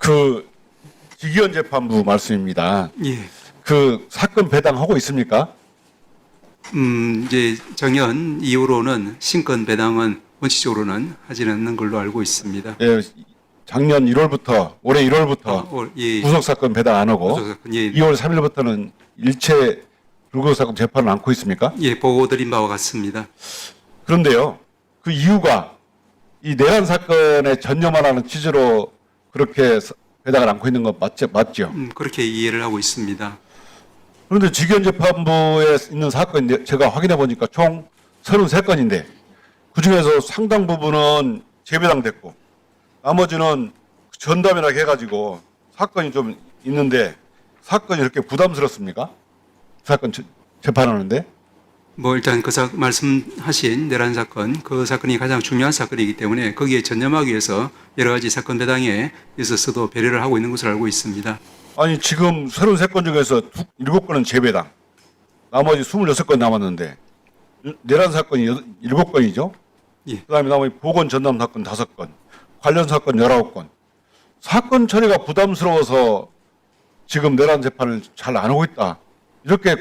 그 지기현 재판부 말씀입니다. 예. 그 사건 배당하고 있습니까? 이제 정연 이후로는 신권 배당은 원칙적으로는 하지 않는 걸로 알고 있습니다. 예, 작년 1월부터 올해 1월부터 예. 구속 사건 배당 안 하고 구속사건, 예. 2월 3일부터는 일체 불구속 사건 재판을 안고 있습니까? 예, 보고드린 바와 같습니다. 그런데요, 그 이유가 이 내란 사건에 전념만 하는 취지로 그렇게 배당을 안고 있는 거 맞죠? 그렇게 이해를 하고 있습니다. 그런데 지기현 재판부에 있는 사건이 제가 확인해 보니까 총 33건인데 그중에서 상당 부분은 재배당됐고 나머지는 전담이라 해가지고 사건이 좀 있는데 사건이 이렇게 부담스럽습니까? 사건 재판하는데? 뭐 일단 말씀하신 내란 사건, 그 사건이 가장 중요한 사건이기 때문에 거기에 전념하기 위해서 여러 가지 사건 배당에 있어서도 배려를 하고 있는 것으로 알고 있습니다. 아니 지금 33건 중에서 7건은 재배당 나머지 26건 남았는데 내란 사건이 7건이죠? 예. 그다음에 나머지 보건 전담 사건 5건 관련 사건 19건 사건 처리가 부담스러워서 지금 내란 재판을 잘 안 하고 있다 이렇게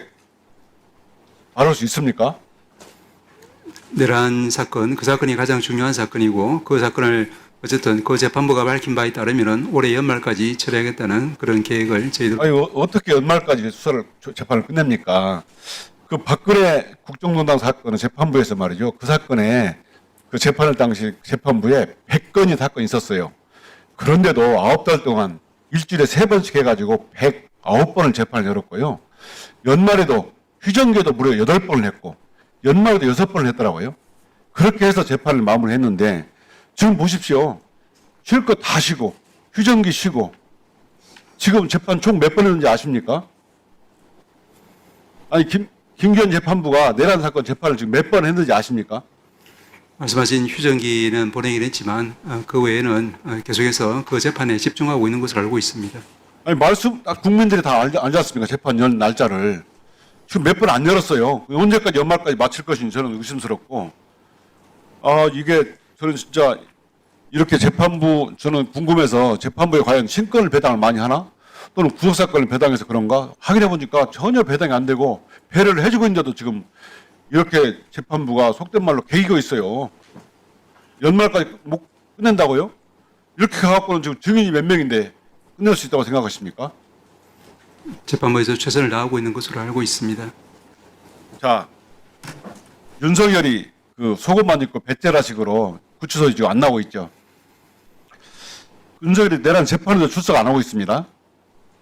말할 수 있습니까? 내란 사건, 그 사건이 가장 중요한 사건이고 그 사건을 어쨌든 그 재판부가 밝힌 바에 따르면은 올해 연말까지 처리하겠다는 그런 계획을 저희들 아니 어떻게 연말까지 재판을 끝냅니까? 그 박근혜 국정농단 사건은 재판부에서 말이죠. 그 사건에 그 재판을 당시 재판부에 100건이 사건이 있었어요. 그런데도 9달 동안 일주일에 3번씩 해가지고 109번을 재판을 열었고요. 연말에도 휴정기에도 무려 8번을 했고 연말에도 6번을 했더라고요. 그렇게 해서 재판을 마무리했는데 지금 보십시오. 쉴 거 다 쉬고 휴정기 쉬고 지금 재판 총 몇 번 했는지 아십니까? 아니 김기현 재판부가 내란 사건 재판을 지금 몇 번 했는지 아십니까? 말씀하신 휴정기는 보내긴 했지만 그 외에는 계속해서 그 재판에 집중하고 있는 것으로 알고 있습니다. 아니 국민들이 다 알지 않습니까? 재판 연 날짜를 지금 몇 번 안 열었어요. 언제까지 연말까지 마칠 것인지 저는 의심스럽고 이게 저는 진짜 이렇게 저는 궁금해서 재판부에 과연 신권을 배당을 많이 하나? 또는 구속사건을 배당해서 그런가? 확인해 보니까 전혀 배당이 안 되고 배려를 해주고 있는데도 지금 이렇게 재판부가 속된 말로 개기고 있어요. 연말까지 못 끝낸다고요? 이렇게 가갖고는 지금 증인이 몇 명인데 끝낼 수 있다고 생각하십니까? 재판부에서 최선을 다하고 있는 것으로 알고 있습니다. 자, 윤석열이 그 속옷만 입고 배째라식으로 구치소에 지금 안 나오고 있죠. 윤석열이 내란 재판에도 출석 안 하고 있습니다.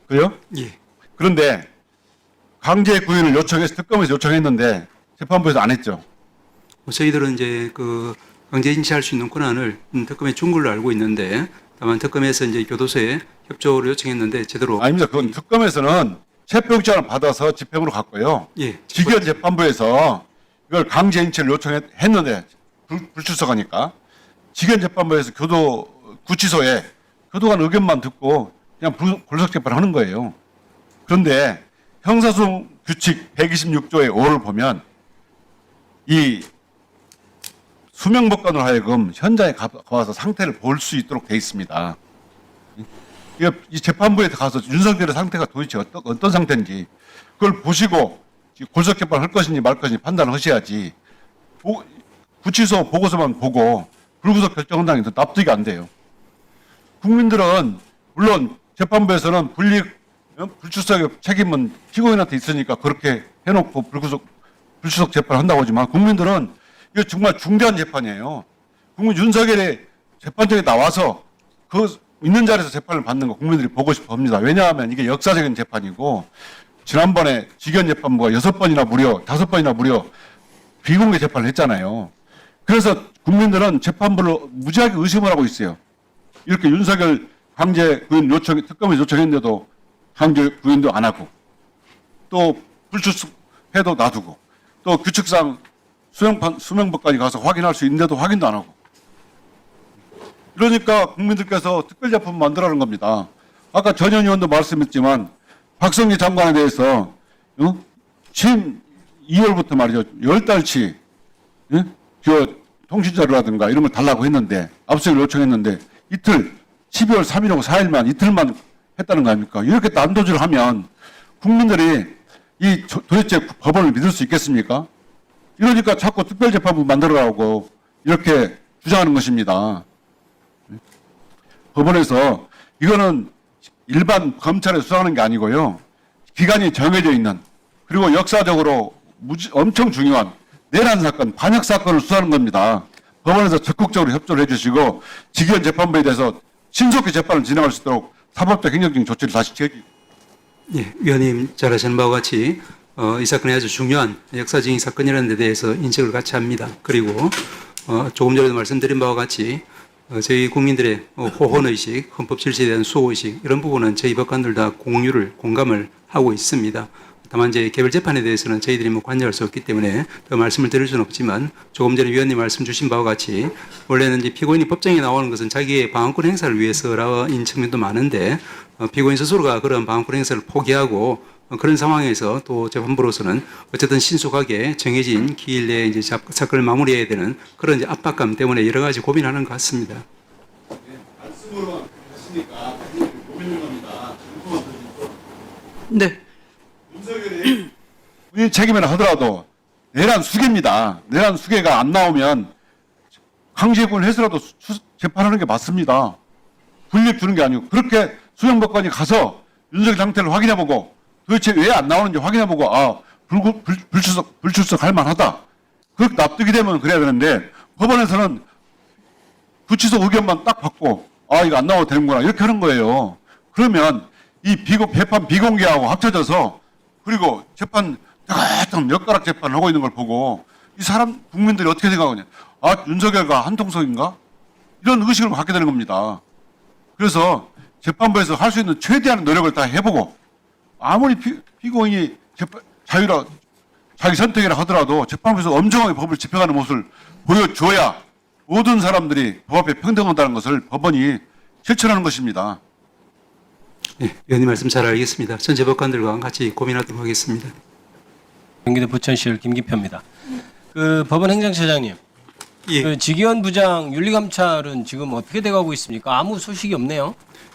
그래요? 예. 그런데 강제 구인을 특검에서 요청했는데 재판부에서 안 했죠. 저희들은 이제 그 강제 인치할 수 있는 권한을 특검에 준 걸로 알고 있는데 다만 특검에서 이제 교도소에 협조를 요청했는데 제대로 아닙니다. 그건 특검에서는 체포영장을 받아서 집행으로 갔고요. 예. 지기현 재판부에서 이걸 강제 인치를 요청했는데 불출석하니까 지기현 재판부에서 구치소에 교도관 의견만 듣고 그냥 불구속 재판을 하는 거예요. 그런데 형사소송 규칙 126조의 5를 보면 이 수명법관으로 하여금 현장에 가서 상태를 볼 수 있도록 돼 있습니다. 이 재판부에 가서 윤석열의 상태가 도대체 어떤 상태인지 그걸 보시고 골석 재판을 할 것인지 말 것인지 판단을 하셔야지 구치소 보고서만 보고 불구속 결정한다는 게 납득이 안 돼요. 국민들은 물론 재판부에서는 불출석의 책임은 피고인한테 있으니까 그렇게 해놓고 불출석 재판을 한다고 하지만 국민들은 이거 정말 중대한 재판이에요. 국민 윤석열의 재판장에 나와서 그 있는 자리에서 재판을 받는 거 국민들이 보고 싶어 합니다. 왜냐하면 이게 역사적인 재판이고 지난번에 지기현 재판부가 5번이나 무려 비공개 재판을 했잖아요. 그래서 국민들은 재판부를 무지하게 의심을 하고 있어요. 이렇게 윤석열 강제 구인 특검에서 요청했는데도 강제 구인도 안 하고 또 불출석해도 놔두고 또 규칙상 수명법까지 가서 확인할 수 있는데도 확인도 안 하고 이러니까 국민들께서 특별재판 만들라는 겁니다. 아까 전현 의원도 말씀했지만 박성기 장관에 대해서 지금 2월부터 말이죠. 10달치 통신자료라든가 이런 걸 달라고 했는데 압수수색을 요청했는데 이틀 12월 3일하고 4일만 이틀만 했다는 거 아닙니까? 이렇게 난도질을 하면 국민들이 도대체 법원을 믿을 수 있겠습니까? 이러니까 자꾸 특별재판부 만들어라고 이렇게 주장하는 것입니다. 법원에서 이거는 일반 검찰에 수사하는 게 아니고요. 기간이 정해져 있는 그리고 역사적으로 엄청 중요한 내란 사건, 반역 사건을 수사하는 겁니다. 법원에서 적극적으로 협조를 해주시고 직위원 재판부에 대해서 신속히 재판을 진행할 수 있도록 사법적 행정적인 조치를 다시 제기. 예, 위원님 잘 아시는 바와 같이 이 사건이 아주 중요한 역사적인 사건이라는 데 대해서 인식을 같이 합니다. 그리고 조금 전에도 말씀드린 바와 같이 저희 국민들의 호헌의식, 헌법 질서에 대한 수호의식 이런 부분은 저희 법관들 다 공감을 하고 있습니다. 다만 이제 개별 재판에 대해서는 저희들이 관여할 수 없기 때문에 더 말씀을 드릴 수는 없지만 조금 전에 위원님 말씀 주신 바와 같이 원래는 이제 피고인이 법정에 나오는 것은 자기의 방어권 행사를 위해서라인 측면도 많은데 피고인 스스로가 그런 방어권 행사를 포기하고 그런 상황에서 또 재판부로서는 어쨌든 신속하게 정해진 기일 내에 이제 사건을 마무리해야 되는 그런 이제 압박감 때문에 여러 가지 고민하는 것 같습니다. 말씀으로만 하시니까 고민인 겁니다. 네. 윤석열이 본인 책임이라 하더라도 내란 수개입니다. 내란 수개가 안 나오면 강제구를 해서라도 재판하는 게 맞습니다. 불리해 주는 게 아니고 그렇게 수영법관이 가서 윤석열 상태를 확인해보고 도대체 왜 안 나오는지 확인해보고 불출석할 만하다. 그렇게 납득이 되면 그래야 되는데 법원에서는 구치소 의견만 딱 받고 이거 안 나와도 되는구나 이렇게 하는 거예요. 그러면 이 재판 비공개하고 합쳐져서 그리고 재판 엿가락 재판을 하고 있는 걸 보고 이 사람 국민들이 어떻게 생각하냐? 윤석열과 한통속인가? 이런 의식을 갖게 되는 겁니다. 그래서 재판부에서 할 수 있는 최대한 노력을 다 해보고 아무리 피고인이 자유라 자기 선택이라 하더라도 재판부에서 엄정하게 법을 집행하는 모습을 보여줘야 모든 사람들이 법 앞에 평등하다는 것을 법원이 실천하는 것입니다. 네, 위원님 말씀 잘 알겠습니다. 전체 법관들과 같이 고민하도록 하겠습니다. 경기도 부천시를 김기표입니다. 그 법원 행정처장님, 예. 그 직위원 부장 윤리감찰은 지금 어떻게 돼가고 있습니까? 아무 소식이 없네요.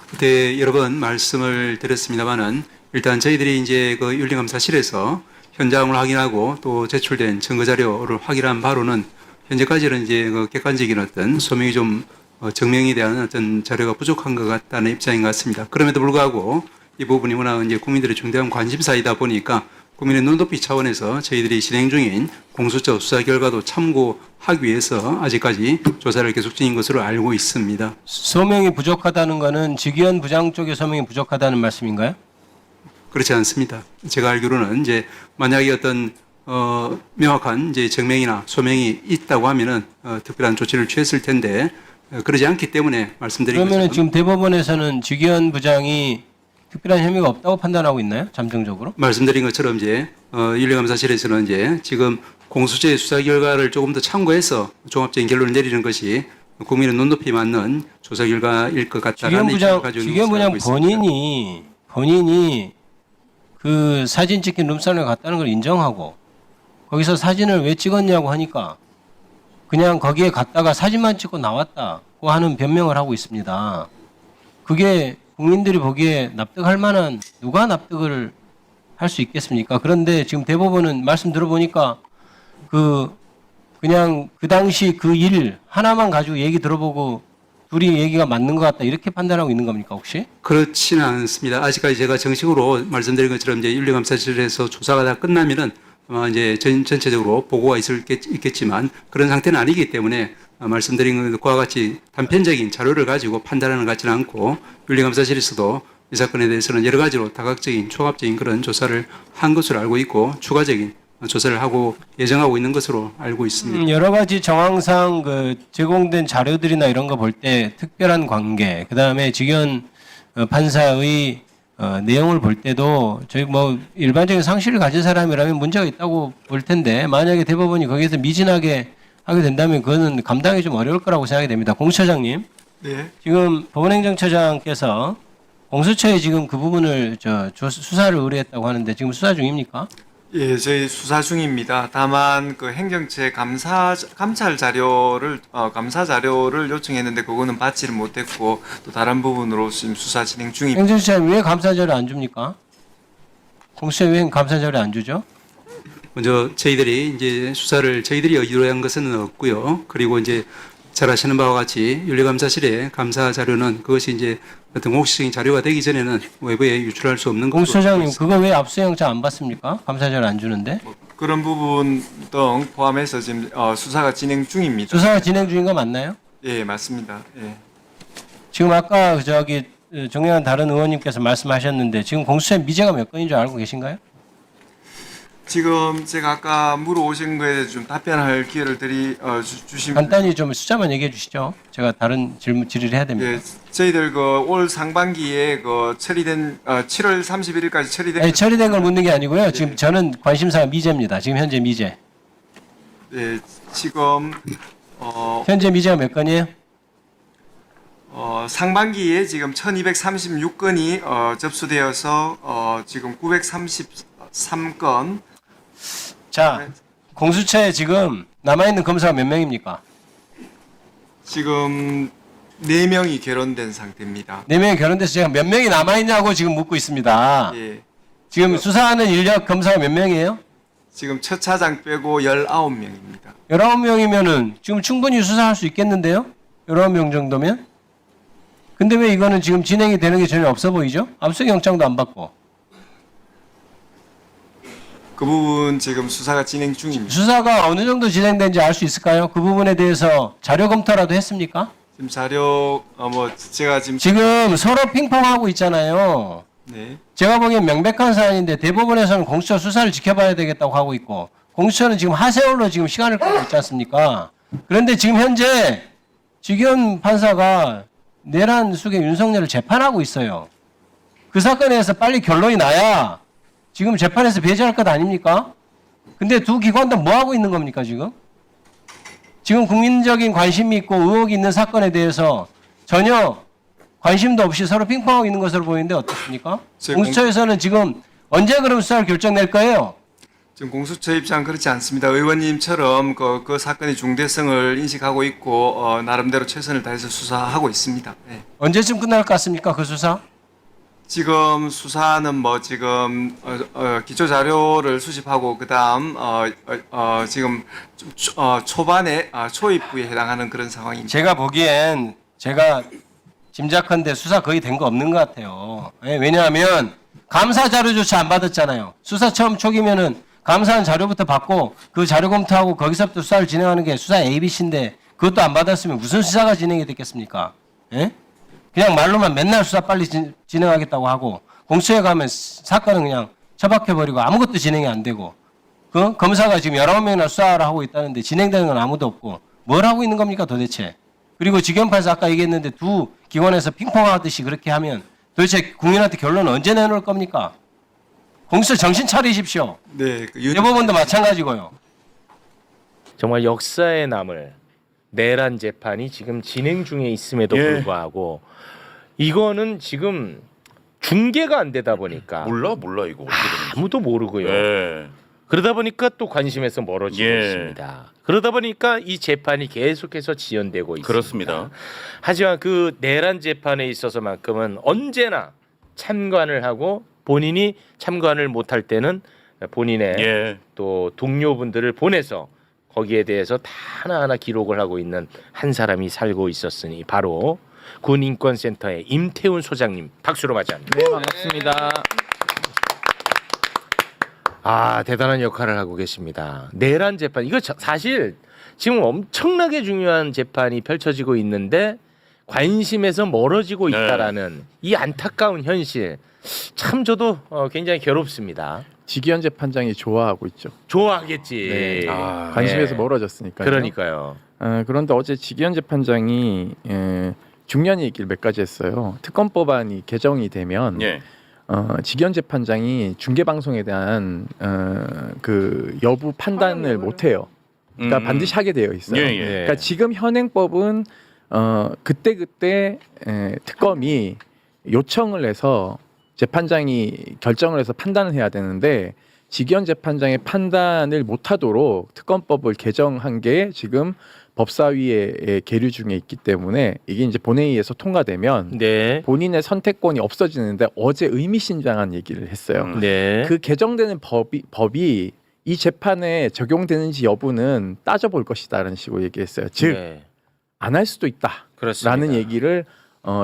그때 여러 번 말씀을 드렸습니다만은 일단 저희들이 이제 그 윤리감사실에서 현장을 확인하고 또 제출된 증거 자료를 확인한 바로는 현재까지는 이제 그 객관적인 어떤 소명이 좀 증명에 대한 어떤 자료가 부족한 것 같다는 입장인 것 같습니다. 그럼에도 불구하고 이 부분이 워낙 이제 국민들의 중대한 관심사이다 보니까 국민의 눈높이 차원에서 저희들이 진행 중인 공수처 수사 결과도 참고하기 위해서 아직까지 조사를 계속 중인 것으로 알고 있습니다. 소명이 부족하다는 거는 직위원 부장 쪽의 소명이 부족하다는 말씀인가요? 그렇지 않습니다. 제가 알기로는 이제 만약에 어떤 명확한 이제 증명이나 소명이 있다고 하면은 특별한 조치를 취했을 텐데 그러지 않기 때문에 말씀드린 그러면은 것처럼 지금 대법원에서는 직위원 부장이 특별한 혐의가 없다고 판단하고 있나요? 잠정적으로? 말씀드린 것처럼 이제 윤리감사실에서는 이제 지금 공수처의 수사 결과를 조금 더 참고해서 종합적인 결론을 내리는 것이 국민의 눈높이에 맞는 조사 결과일 것 같다라는 입장을 가지고 있는 직위원 것으로 알고 부장 있습니다. 본인이 그 사진 찍힌 룸사롱에 갔다는 걸 인정하고 거기서 사진을 왜 찍었냐고 하니까 그냥 거기에 갔다가 사진만 찍고 나왔다고 하는 변명을 하고 있습니다. 그게 국민들이 보기에 납득할 만한 누가 납득을 할 수 있겠습니까? 그런데 지금 대법원은 말씀 들어보니까 그냥 그 당시 그 일 하나만 가지고 얘기 들어보고 둘이 얘기가 맞는 것 같다 이렇게 판단하고 있는 겁니까 혹시? 그렇지는 않습니다. 아직까지 제가 정식으로 말씀드린 것처럼 이제 윤리감사실에서 조사가 다 끝나면은 아마 이제 전체적으로 보고가 있겠지만 그런 상태는 아니기 때문에 말씀드린 것과 같이 단편적인 자료를 가지고 판단하는 것 같지는 않고 윤리감사실에서도 이 사건에 대해서는 여러 가지로 다각적인 종합적인 그런 조사를 한 것으로 알고 있고 추가적인 조사를 하고 예정하고 있는 것으로 알고 있습니다. 여러 가지 정황상 그 제공된 자료들이나 이런 거 볼 때 특별한 관계, 그 다음에 직위원 판사의 내용을 볼 때도 저희 뭐 일반적인 상식을 가진 사람이라면 문제가 있다고 볼 텐데 만약에 대법원이 거기에서 미진하게 하게 된다면 그거는 감당이 좀 어려울 거라고 생각이 됩니다. 공수처장님, 네. 지금 법원행정처장께서 공수처에 지금 그 부분을 수사를 의뢰했다고 하는데 지금 수사 중입니까? 예, 저희 수사 중입니다. 다만 그 행정처에 감찰 자료를 감사 자료를 요청했는데 그거는 받지를 못했고 또 다른 부분으로 지금 수사 진행 중입니다. 행정처에 왜 감사자료 안 줍니까? 공수처에 왜 감사자료 안 주죠? 먼저 저희들이 이제 수사를 저희들이 의뢰한 것은 없고요. 그리고 이제 잘 아시는 바와 같이 윤리감사실에 감사 자료는 그것이 이제 어떤 공식적인 자료가 되기 전에는 외부에 유출할 수 없는 것으로 공수처장님 그거 왜 압수영장 안 받습니까? 감사자료 안 주는데? 그런 부분 등 포함해서 지금 수사가 진행 중입니다. 수사가 진행 중인 거 맞나요? 예, 맞습니다. 예. 지금 아까 저기 존경한 다른 의원님께서 말씀하셨는데 지금 공수처에 미제가 몇 건인 줄 알고 계신가요? 지금 제가 아까 물어오신 거에 대해서 좀 답변할 기회를 주시면 간단히 좀 숫자만 얘기해 주시죠. 제가 다른 질의를 해야 됩니다. 예, 저희들 그 올 상반기에 그 처리된 7월 31일까지 처리된 아니, 처리된 걸 묻는 게 아니고요. 지금 저는 관심사가 미제입니다. 지금 현재 미제. 예, 지금 현재 미제가 몇 건이에요? 상반기에 지금 1236건이 접수되어서 지금 933건 자, 공수처에 지금 남아있는 검사가 몇 명입니까? 지금 4명이 결혼된 상태입니다. 4명이 결혼돼서 제가 몇 명이 남아있냐고 지금 묻고 있습니다. 예, 지금 수사하는 인력 검사가 몇 명이에요? 지금 첫 차장 빼고 19명입니다. 19명이면은 지금 충분히 수사할 수 있겠는데요? 19명 정도면? 근데 왜 이거는 지금 진행이 되는 게 전혀 없어 보이죠? 압수영장도 안 받고. 그 부분 지금 수사가 진행 중입니다. 수사가 어느 정도 진행된지 알 수 있을까요? 그 부분에 대해서 자료 검토라도 했습니까? 지금 자료 제가 지금 지금 서로 핑퐁하고 있잖아요. 네. 제가 보기엔 명백한 사안인데 대법원에서는 공수처 수사를 지켜봐야 되겠다고 하고 있고 공수처는 지금 하세월로 지금 시간을 끌고 있지 않습니까? 그런데 지금 현재 지기현 판사가 내란 수계 윤석열을 재판하고 있어요. 그 사건에 대해서 빨리 결론이 나야 지금 재판에서 배제할 것 아닙니까? 근데 두 기관 다 뭐 하고 있는 겁니까 지금? 지금 국민적인 관심이 있고 의혹이 있는 사건에 대해서 전혀 관심도 없이 서로 핑퐁하고 있는 것으로 보이는데 어떻습니까? 공수처에서는 지금 언제 그럼 수사를 결정낼 거예요? 지금 공수처 입장 그렇지 않습니다. 의원님처럼 그 사건의 중대성을 인식하고 있고 나름대로 최선을 다해서 수사하고 있습니다. 네. 언제쯤 끝날 것 같습니까? 그 수사? 지금 수사는 지금 기초 자료를 수집하고 그다음 지금 좀 초반에 초입부에 해당하는 그런 상황입니다. 제가 보기엔 제가 짐작한데 수사 거의 된 거 없는 것 같아요. 왜냐하면 감사 자료조차 안 받았잖아요. 수사 처음 초기면은 감사한 자료부터 받고 그 자료 검토하고 거기서부터 수사를 진행하는 게 수사 ABC인데 그것도 안 받았으면 무슨 수사가 진행이 됐겠습니까? 예? 그냥 말로만 맨날 수사 빨리 진행하겠다고 하고 공수처에 가면 사건은 그냥 처박혀버리고 아무것도 진행이 안 되고 그 검사가 지금 19명이나 수사를 하고 있다는데 진행되는 건 아무도 없고 뭘 하고 있는 겁니까 도대체? 그리고 지기현 판사 아까 얘기했는데 두 기관에서 핑퐁하듯이 그렇게 하면 도대체 국민한테 결론은 언제 내놓을 겁니까? 공수처 정신 차리십시오. 네, 대법원도 마찬가지고요. 정말 역사에 남을 내란 재판이 지금 진행 중에 있음에도 예. 불구하고 이거는 지금 중계가 안 되다 보니까 몰라 이거 어떻게 되는지. 아무도 모르고요. 예. 그러다 보니까 또 관심에서 멀어지고 예. 있습니다. 그러다 보니까 이 재판이 계속해서 지연되고 있습니다. 그렇습니다. 하지만 그 내란 재판에 있어서만큼은 언제나 참관을 하고 본인이 참관을 못할 때는 본인의 예. 또 동료분들을 보내서 거기에 대해서 다 하나하나 기록을 하고 있는 한 사람이 살고 있었으니 바로 군인권센터의 임태훈 소장님 박수로 맞이합니다. 네, 반갑습니다. 아, 대단한 역할을 하고 계십니다. 내란 재판 이거 사실 지금 엄청나게 중요한 재판이 펼쳐지고 있는데 관심에서 멀어지고 네. 있다라는 이 안타까운 현실 참 저도 굉장히 괴롭습니다. 지기현 재판장이 좋아하고 있죠. 좋아하겠지. 네. 아, 관심에서 네. 멀어졌으니까요. 그러니까요. 그런데 어제 지기현 재판장이 중요한 얘기를 몇 가지 했어요. 특검법안이 개정이 되면 예. 지기현 재판장이 중계 방송에 대한 그 여부 판단을 못 해요. 그러니까 반드시 하게 되어 있어요. 예, 예. 그러니까 지금 현행법은 그때 특검이 요청을 해서 재판장이 결정을 해서 판단을 해야 되는데 직위원 재판장의 판단을 못하도록 특검법을 개정한 게 지금 법사위에 계류 중에 있기 때문에 이게 이제 본회의에서 통과되면 네. 본인의 선택권이 없어지는데 어제 의미심장한 얘기를 했어요. 네. 그 개정되는 법이 이 재판에 적용되는지 여부는 따져볼 것이다라는 식으로 얘기했어요. 즉 안 할 네. 수도 있다라는 그렇습니다. 얘기를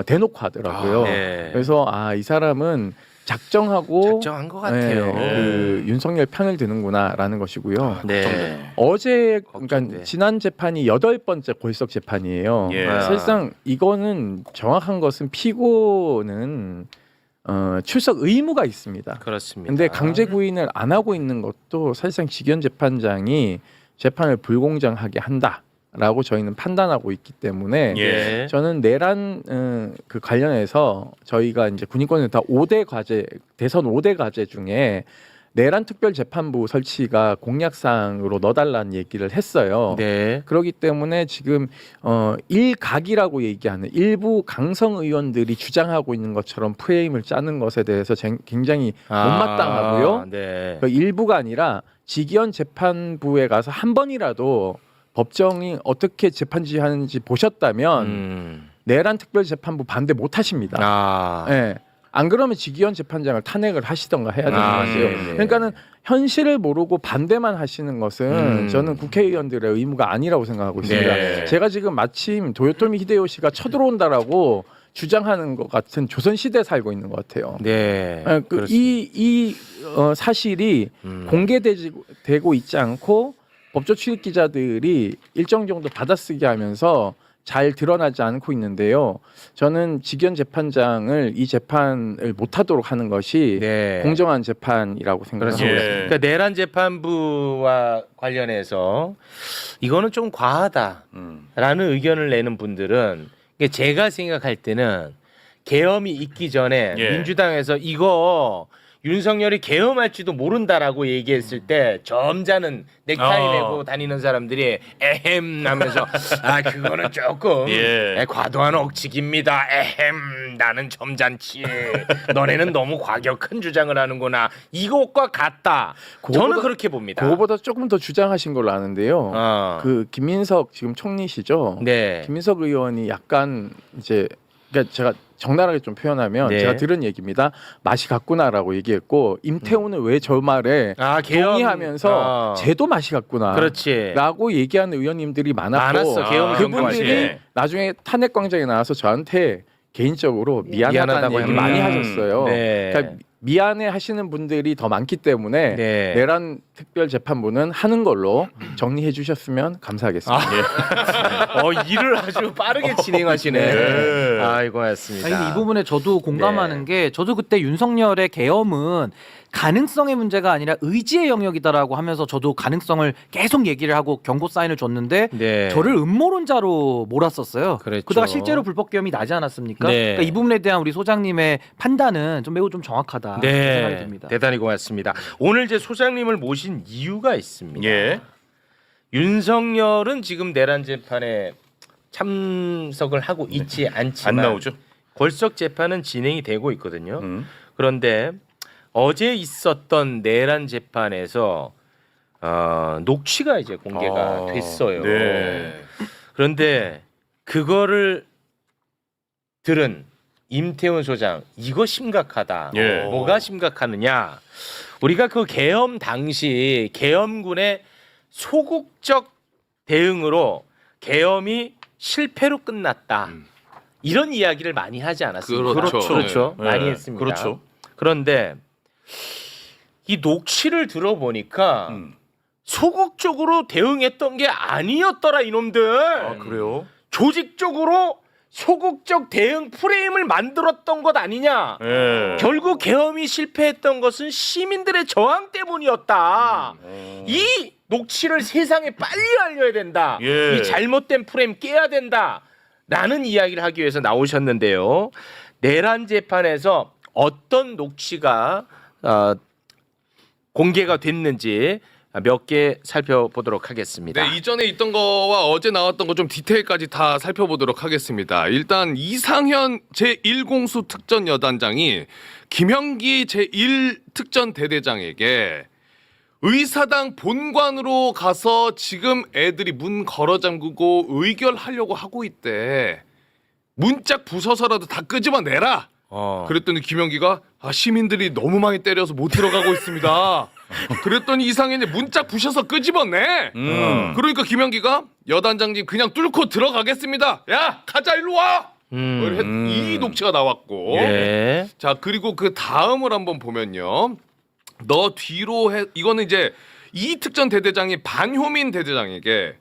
대놓고 하더라고요. 네. 그래서 이 사람은 작정하고 작정한 것 같아요. 그 윤석열 편을 드는구나라는 것이고요. 네. 어제 걱정돼. 그러니까 지난 재판이 8번째 골석 재판이에요. 예. 사실상 이거는 정확한 것은 피고는 출석 의무가 있습니다. 그렇습니다. 근데 강제 구인을 안 하고 있는 것도 사실상 직위원 재판장이 재판을 불공정하게 한다라고 저희는 판단하고 있기 때문에 예. 저는 내란 그 관련해서 저희가 이제 군인권센터 5대 과제 대선 5대 과제 중에 내란 특별 재판부 설치가 공약사항으로 넣어달라는 얘기를 했어요. 네. 그렇기 때문에 지금 일각이라고 얘기하는 일부 강성 의원들이 주장하고 있는 것처럼 프레임을 짜는 것에 대해서 굉장히 못마땅하고요. 네. 그 일부가 아니라 직위원 재판부에 가서 한 번이라도 법정이 어떻게 재판 지휘하는지 보셨다면 내란 특별 재판부 반대 못 하십니다. 예. 안 그러면 직위원 재판장을 탄핵을 하시던가 해야 되는 거죠. 네네. 그러니까는 현실을 모르고 반대만 하시는 것은 저는 국회의원들의 의무가 아니라고 생각하고 있습니다. 네. 제가 지금 마침 도요토미 히데요시가 쳐들어온다라고 주장하는 것 같은 조선 시대에 살고 있는 것 같아요. 네. 이 사실이 공개되고 있지 않고 법조 출입 기자들이 일정 정도 받아쓰기 하면서 잘 드러나지 않고 있는데요. 저는 직위원 재판장을 이 재판을 못하도록 하는 것이 네. 공정한 재판이라고 생각합니다. 그렇습니다. 예. 그러니까 내란 재판부와 관련해서 이거는 좀 과하다라는 의견을 내는 분들은 이게 제가 생각할 때는 계엄이 있기 전에 예. 민주당에서 이거 윤석열이 계엄할지도 모른다라고 얘기했을 때 점잖은 넥타이 메고 다니는 사람들이 에헴 하면서 그거는 조금 예. 과도한 억측입니다. 에헴 나는 점잖지. 너네는 너무 과격한 주장을 하는구나. 이것과 같다. 저는 그렇게 봅니다. 그거보다 조금 더 주장하신 걸로 아는데요. 그 김민석 지금 총리시죠. 네. 김민석 의원이 약간 이제 그러니까 제가 적나라하게 좀 표현하면 네. 제가 들은 얘기입니다. 맛이 갔구나라고 얘기했고 임태훈은 왜 저 말에 계엄, 동의하면서 쟤도 맛이 갔구나. 그렇지. 라고 얘기하는 의원님들이 많았고 많았어. 계엄 그분들이 경고하시네. 나중에 탄핵광장에 나와서 저한테 개인적으로 미안하다는 미안하다고 얘기 많이 합니다. 하셨어요. 네. 그러니까 미안해 하시는 분들이 더 많기 때문에 네. 내란 특별재판부는 하는 걸로 정리해 주셨으면 감사하겠습니다. 일을 아주 빠르게 진행하시네. 네. 아이고, 고맙습니다. 아니, 이 부분에 저도 공감하는 게 저도 그때 윤석열의 계엄은 가능성의 문제가 아니라 의지의 영역이다라고 하면서 저도 가능성을 계속 얘기를 하고 경고 사인을 줬는데 네. 저를 음모론자로 몰았었어요. 그랬죠. 그러다가 실제로 불법 계엄이 나지 않았습니까? 네. 그러니까 이 부분에 대한 우리 소장님의 판단은 좀 매우 좀 정확하다 생각이 듭니다. 대단히 고맙습니다. 오늘 제 소장님을 모신 이유가 있습니다. 예. 윤석열은 지금 내란 재판에 참석을 하고 있지 않지만 안 나오죠? 골석 재판은 진행이 되고 있거든요. 그런데 어제 있었던 내란 재판에서 녹취가 이제 공개가 됐어요. 네. 그런데 그거를 들은 임태훈 소장, 이거 심각하다. 예. 뭐가 심각하느냐? 우리가 그 계엄 당시 계엄군의 소극적 대응으로 계엄이 실패로 끝났다. 이런 이야기를 많이 하지 않았습니까? 그렇죠. 네. 많이 네. 했습니다. 그렇죠. 그런데 이 녹취를 들어보니까 소극적으로 대응했던 게 아니었더라 이놈들. 그래요? 조직적으로 소극적 대응 프레임을 만들었던 것 아니냐. 예. 결국 계엄이 실패했던 것은 시민들의 저항 때문이었다. 이 녹취를 세상에 빨리 알려야 된다. 예. 이 잘못된 프레임 깨야 된다. 라는 이야기를 하기 위해서 나오셨는데요. 내란 재판에서 어떤 녹취가 공개가 됐는지 몇 개 살펴보도록 하겠습니다. 네, 이전에 있던 거와 어제 나왔던 거 좀 디테일까지 다 살펴보도록 하겠습니다. 일단 이상현 제1공수 특전 여단장이 김형기 제1 특전 대대장에게 의사당 본관으로 가서 지금 애들이 문 걸어 잠그고 의결하려고 하고 있대. 문짝 부숴서라도 다 끄집어내라. 그랬더니 김영기가 시민들이 너무 많이 때려서 못 들어가고 있습니다. 그랬더니 이상현이 문짝 부셔서 끄집어내. 그러니까 김영기가 여단장님 그냥 뚫고 들어가겠습니다. 야 가자 일로 와. 이 녹취가 나왔고. 예. 자 그리고 그 다음을 한번 보면요. 너 뒤로 해. 이거는 이제 이특전 대대장이 반효민 대대장에게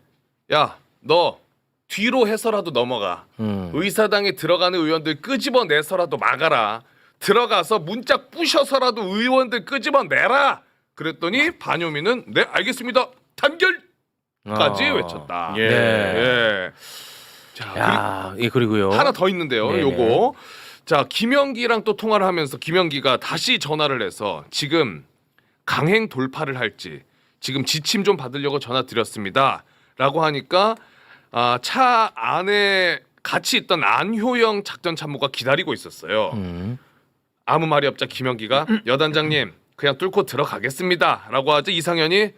야 너 뒤로 해서라도 넘어가. 의사당에 들어가는 의원들 끄집어내서라도 막아라. 들어가서 문짝 부셔서라도 의원들 끄집어내라. 그랬더니 반효민은 네 알겠습니다. 단결까지 외쳤다. 예. 예. 자 야, 예, 그리고요. 하나 더 있는데요. 네네. 요거 자 김영기랑 또 통화를 하면서 김영기가 다시 전화를 해서 지금 강행 돌파를 할지 지금 지침 좀 받으려고 전화 드렸습니다.라고 하니까 차 안에 같이 있던 안효영 작전 참모가 기다리고 있었어요. 아무 말이 없자 김영기가 여단장님 그냥 뚫고 들어가겠습니다.라고 하자 이상현이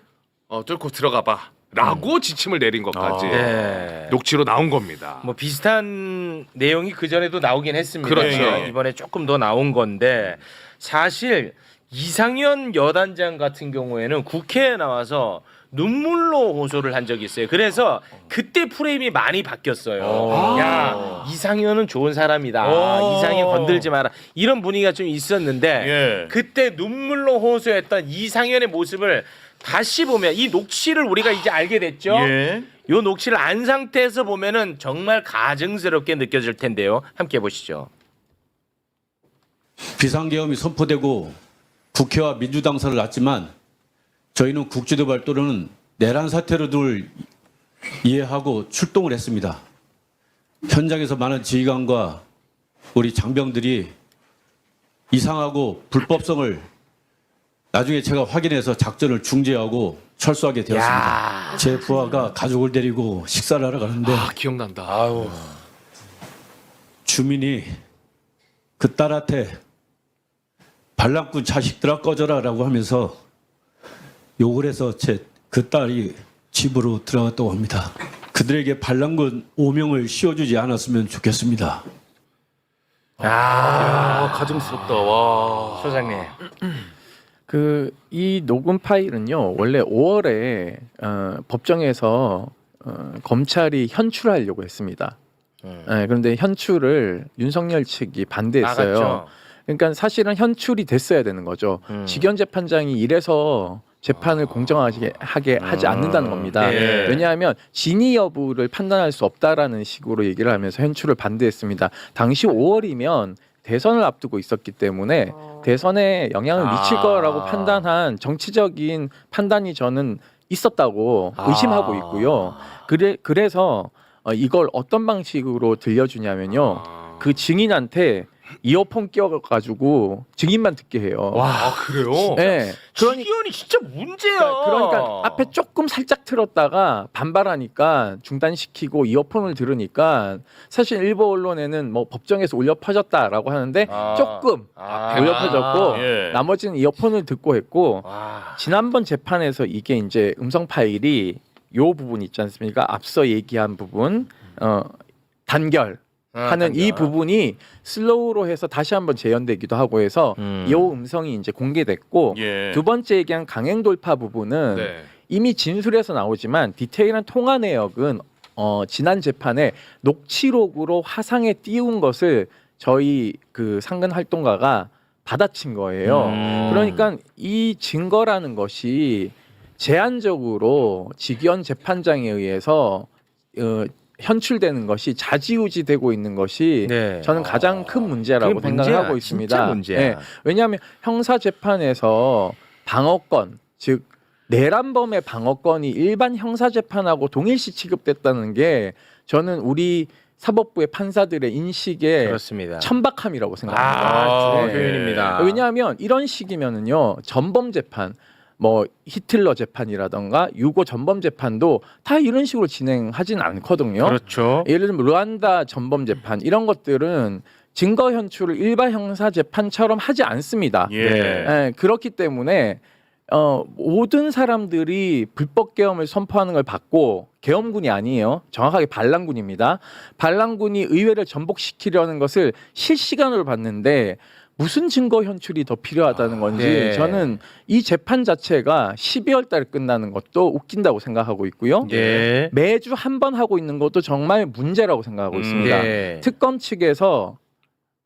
뚫고 들어가봐.라고 지침을 내린 것까지 네. 녹취로 나온 겁니다. 뭐 비슷한 내용이 그 전에도 나오긴 했습니다. 그렇죠. 예, 이번에 조금 더 나온 건데 사실 이상현 여단장 같은 경우에는 국회에 나와서 눈물로 호소를 한 적이 있어요. 그래서 그때 프레임이 많이 바뀌었어요. 야 이상현은 좋은 사람이다. 이상현 건들지 마라. 이런 분위기가 좀 있었는데 그때 눈물로 호소했던 이상현의 모습을 다시 보면 이 녹취를 우리가 이제 알게 됐죠. 이 녹취를 안 상태에서 보면은 정말 가증스럽게 느껴질 텐데요. 함께 보시죠. 비상계엄이 선포되고 국회와 민주당선을 났지만 저희는 국지도발 또는 내란 사태로들 이해하고 출동을 했습니다. 현장에서 많은 지휘관과 우리 장병들이 이상하고 불법성을 나중에 제가 확인해서 작전을 중지하고 철수하게 되었습니다. 제 부하가 가족을 데리고 식사를 하러 가는데 기억난다. 주민이 그 딸한테 반란꾼 자식들아 꺼져라라고 하면서 욕을 해서 그 딸이 집으로 들어갔다고 합니다. 그들에게 반란군 오명을 씌워주지 않았으면 좋겠습니다. 가증스럽다. 와. 소장님. 이 녹음 파일은요 원래 5월에 법정에서 검찰이 현출하려고 했습니다. 그런데 현출을 윤석열 측이 반대했어요. 나갔죠. 그러니까 사실은 현출이 됐어야 되는 거죠. 직원 재판장이 이래서 재판을 공정하게 하지 않는다는 겁니다. 네. 왜냐하면 진위 여부를 판단할 수 없다라는 식으로 얘기를 하면서 현출을 반대했습니다. 당시 5월이면 대선을 앞두고 있었기 때문에 대선에 영향을 미칠 거라고 판단한 정치적인 판단이 저는 있었다고 의심하고 있고요. 그래서 이걸 어떤 방식으로 들려주냐면요. 그 증인한테 이어폰 끼워가지고 증인만 듣게 해요. 와 그래요? 네. 지기현이 진짜 문제야. 그러니까 앞에 조금 살짝 틀었다가 반발하니까 중단시키고 이어폰을 들으니까 사실 일부 언론에는 뭐 법정에서 울려 퍼졌다라고 하는데 조금 울려 퍼졌고 나머지는 이어폰을 듣고 했고 지난번 재판에서 이게 이제 음성 파일이 요 부분 있지 않습니까? 앞서 얘기한 부분 단결. 하는 이 부분이 슬로우로 해서 다시 한번 재현되기도 하고 해서 이 음성이 이제 공개됐고 두 번째 얘기한 강행 돌파 부분은 이미 진술에서 나오지만 디테일한 통화 내역은 지난 재판에 녹취록으로 화상에 띄운 것을 저희 그 상근 활동가가 받아친 거예요. 그러니까 이 증거라는 것이 제한적으로 직위원 재판장에 의해서 현출되는 것이 자지우지되고 있는 것이 저는 가장 큰 문제라고 생각을 하고 있습니다. 진짜 문제야. 네. 왜냐하면 형사 재판에서 방어권, 즉 내란범의 방어권이 일반 형사 재판하고 동일시 취급됐다는 게 저는 우리 사법부의 판사들의 인식에 그렇습니다. 천박함이라고 생각합니다. 표현입니다. 왜냐하면 이런 식이면은요 전범 재판, 뭐 히틀러 재판이라던가 유고 전범 재판도 다 이런 식으로 진행하진 않거든요. 그렇죠. 예를 들면 르완다 전범 재판 이런 것들은 증거 현출을 일반 형사 재판처럼 하지 않습니다. 그렇기 때문에 모든 사람들이 불법 계엄을 선포하는 걸 받고 계엄군이 아니에요. 정확하게 반란군입니다. 반란군이 의회를 전복시키려는 것을 실시간으로 봤는데 무슨 증거 현출이 더 필요하다는 건지 네. 저는 이 재판 자체가 12월 달에 끝나는 것도 웃긴다고 생각하고 있고요. 네. 매주 한 번 하고 있는 것도 정말 문제라고 생각하고 있습니다. 네. 특검 측에서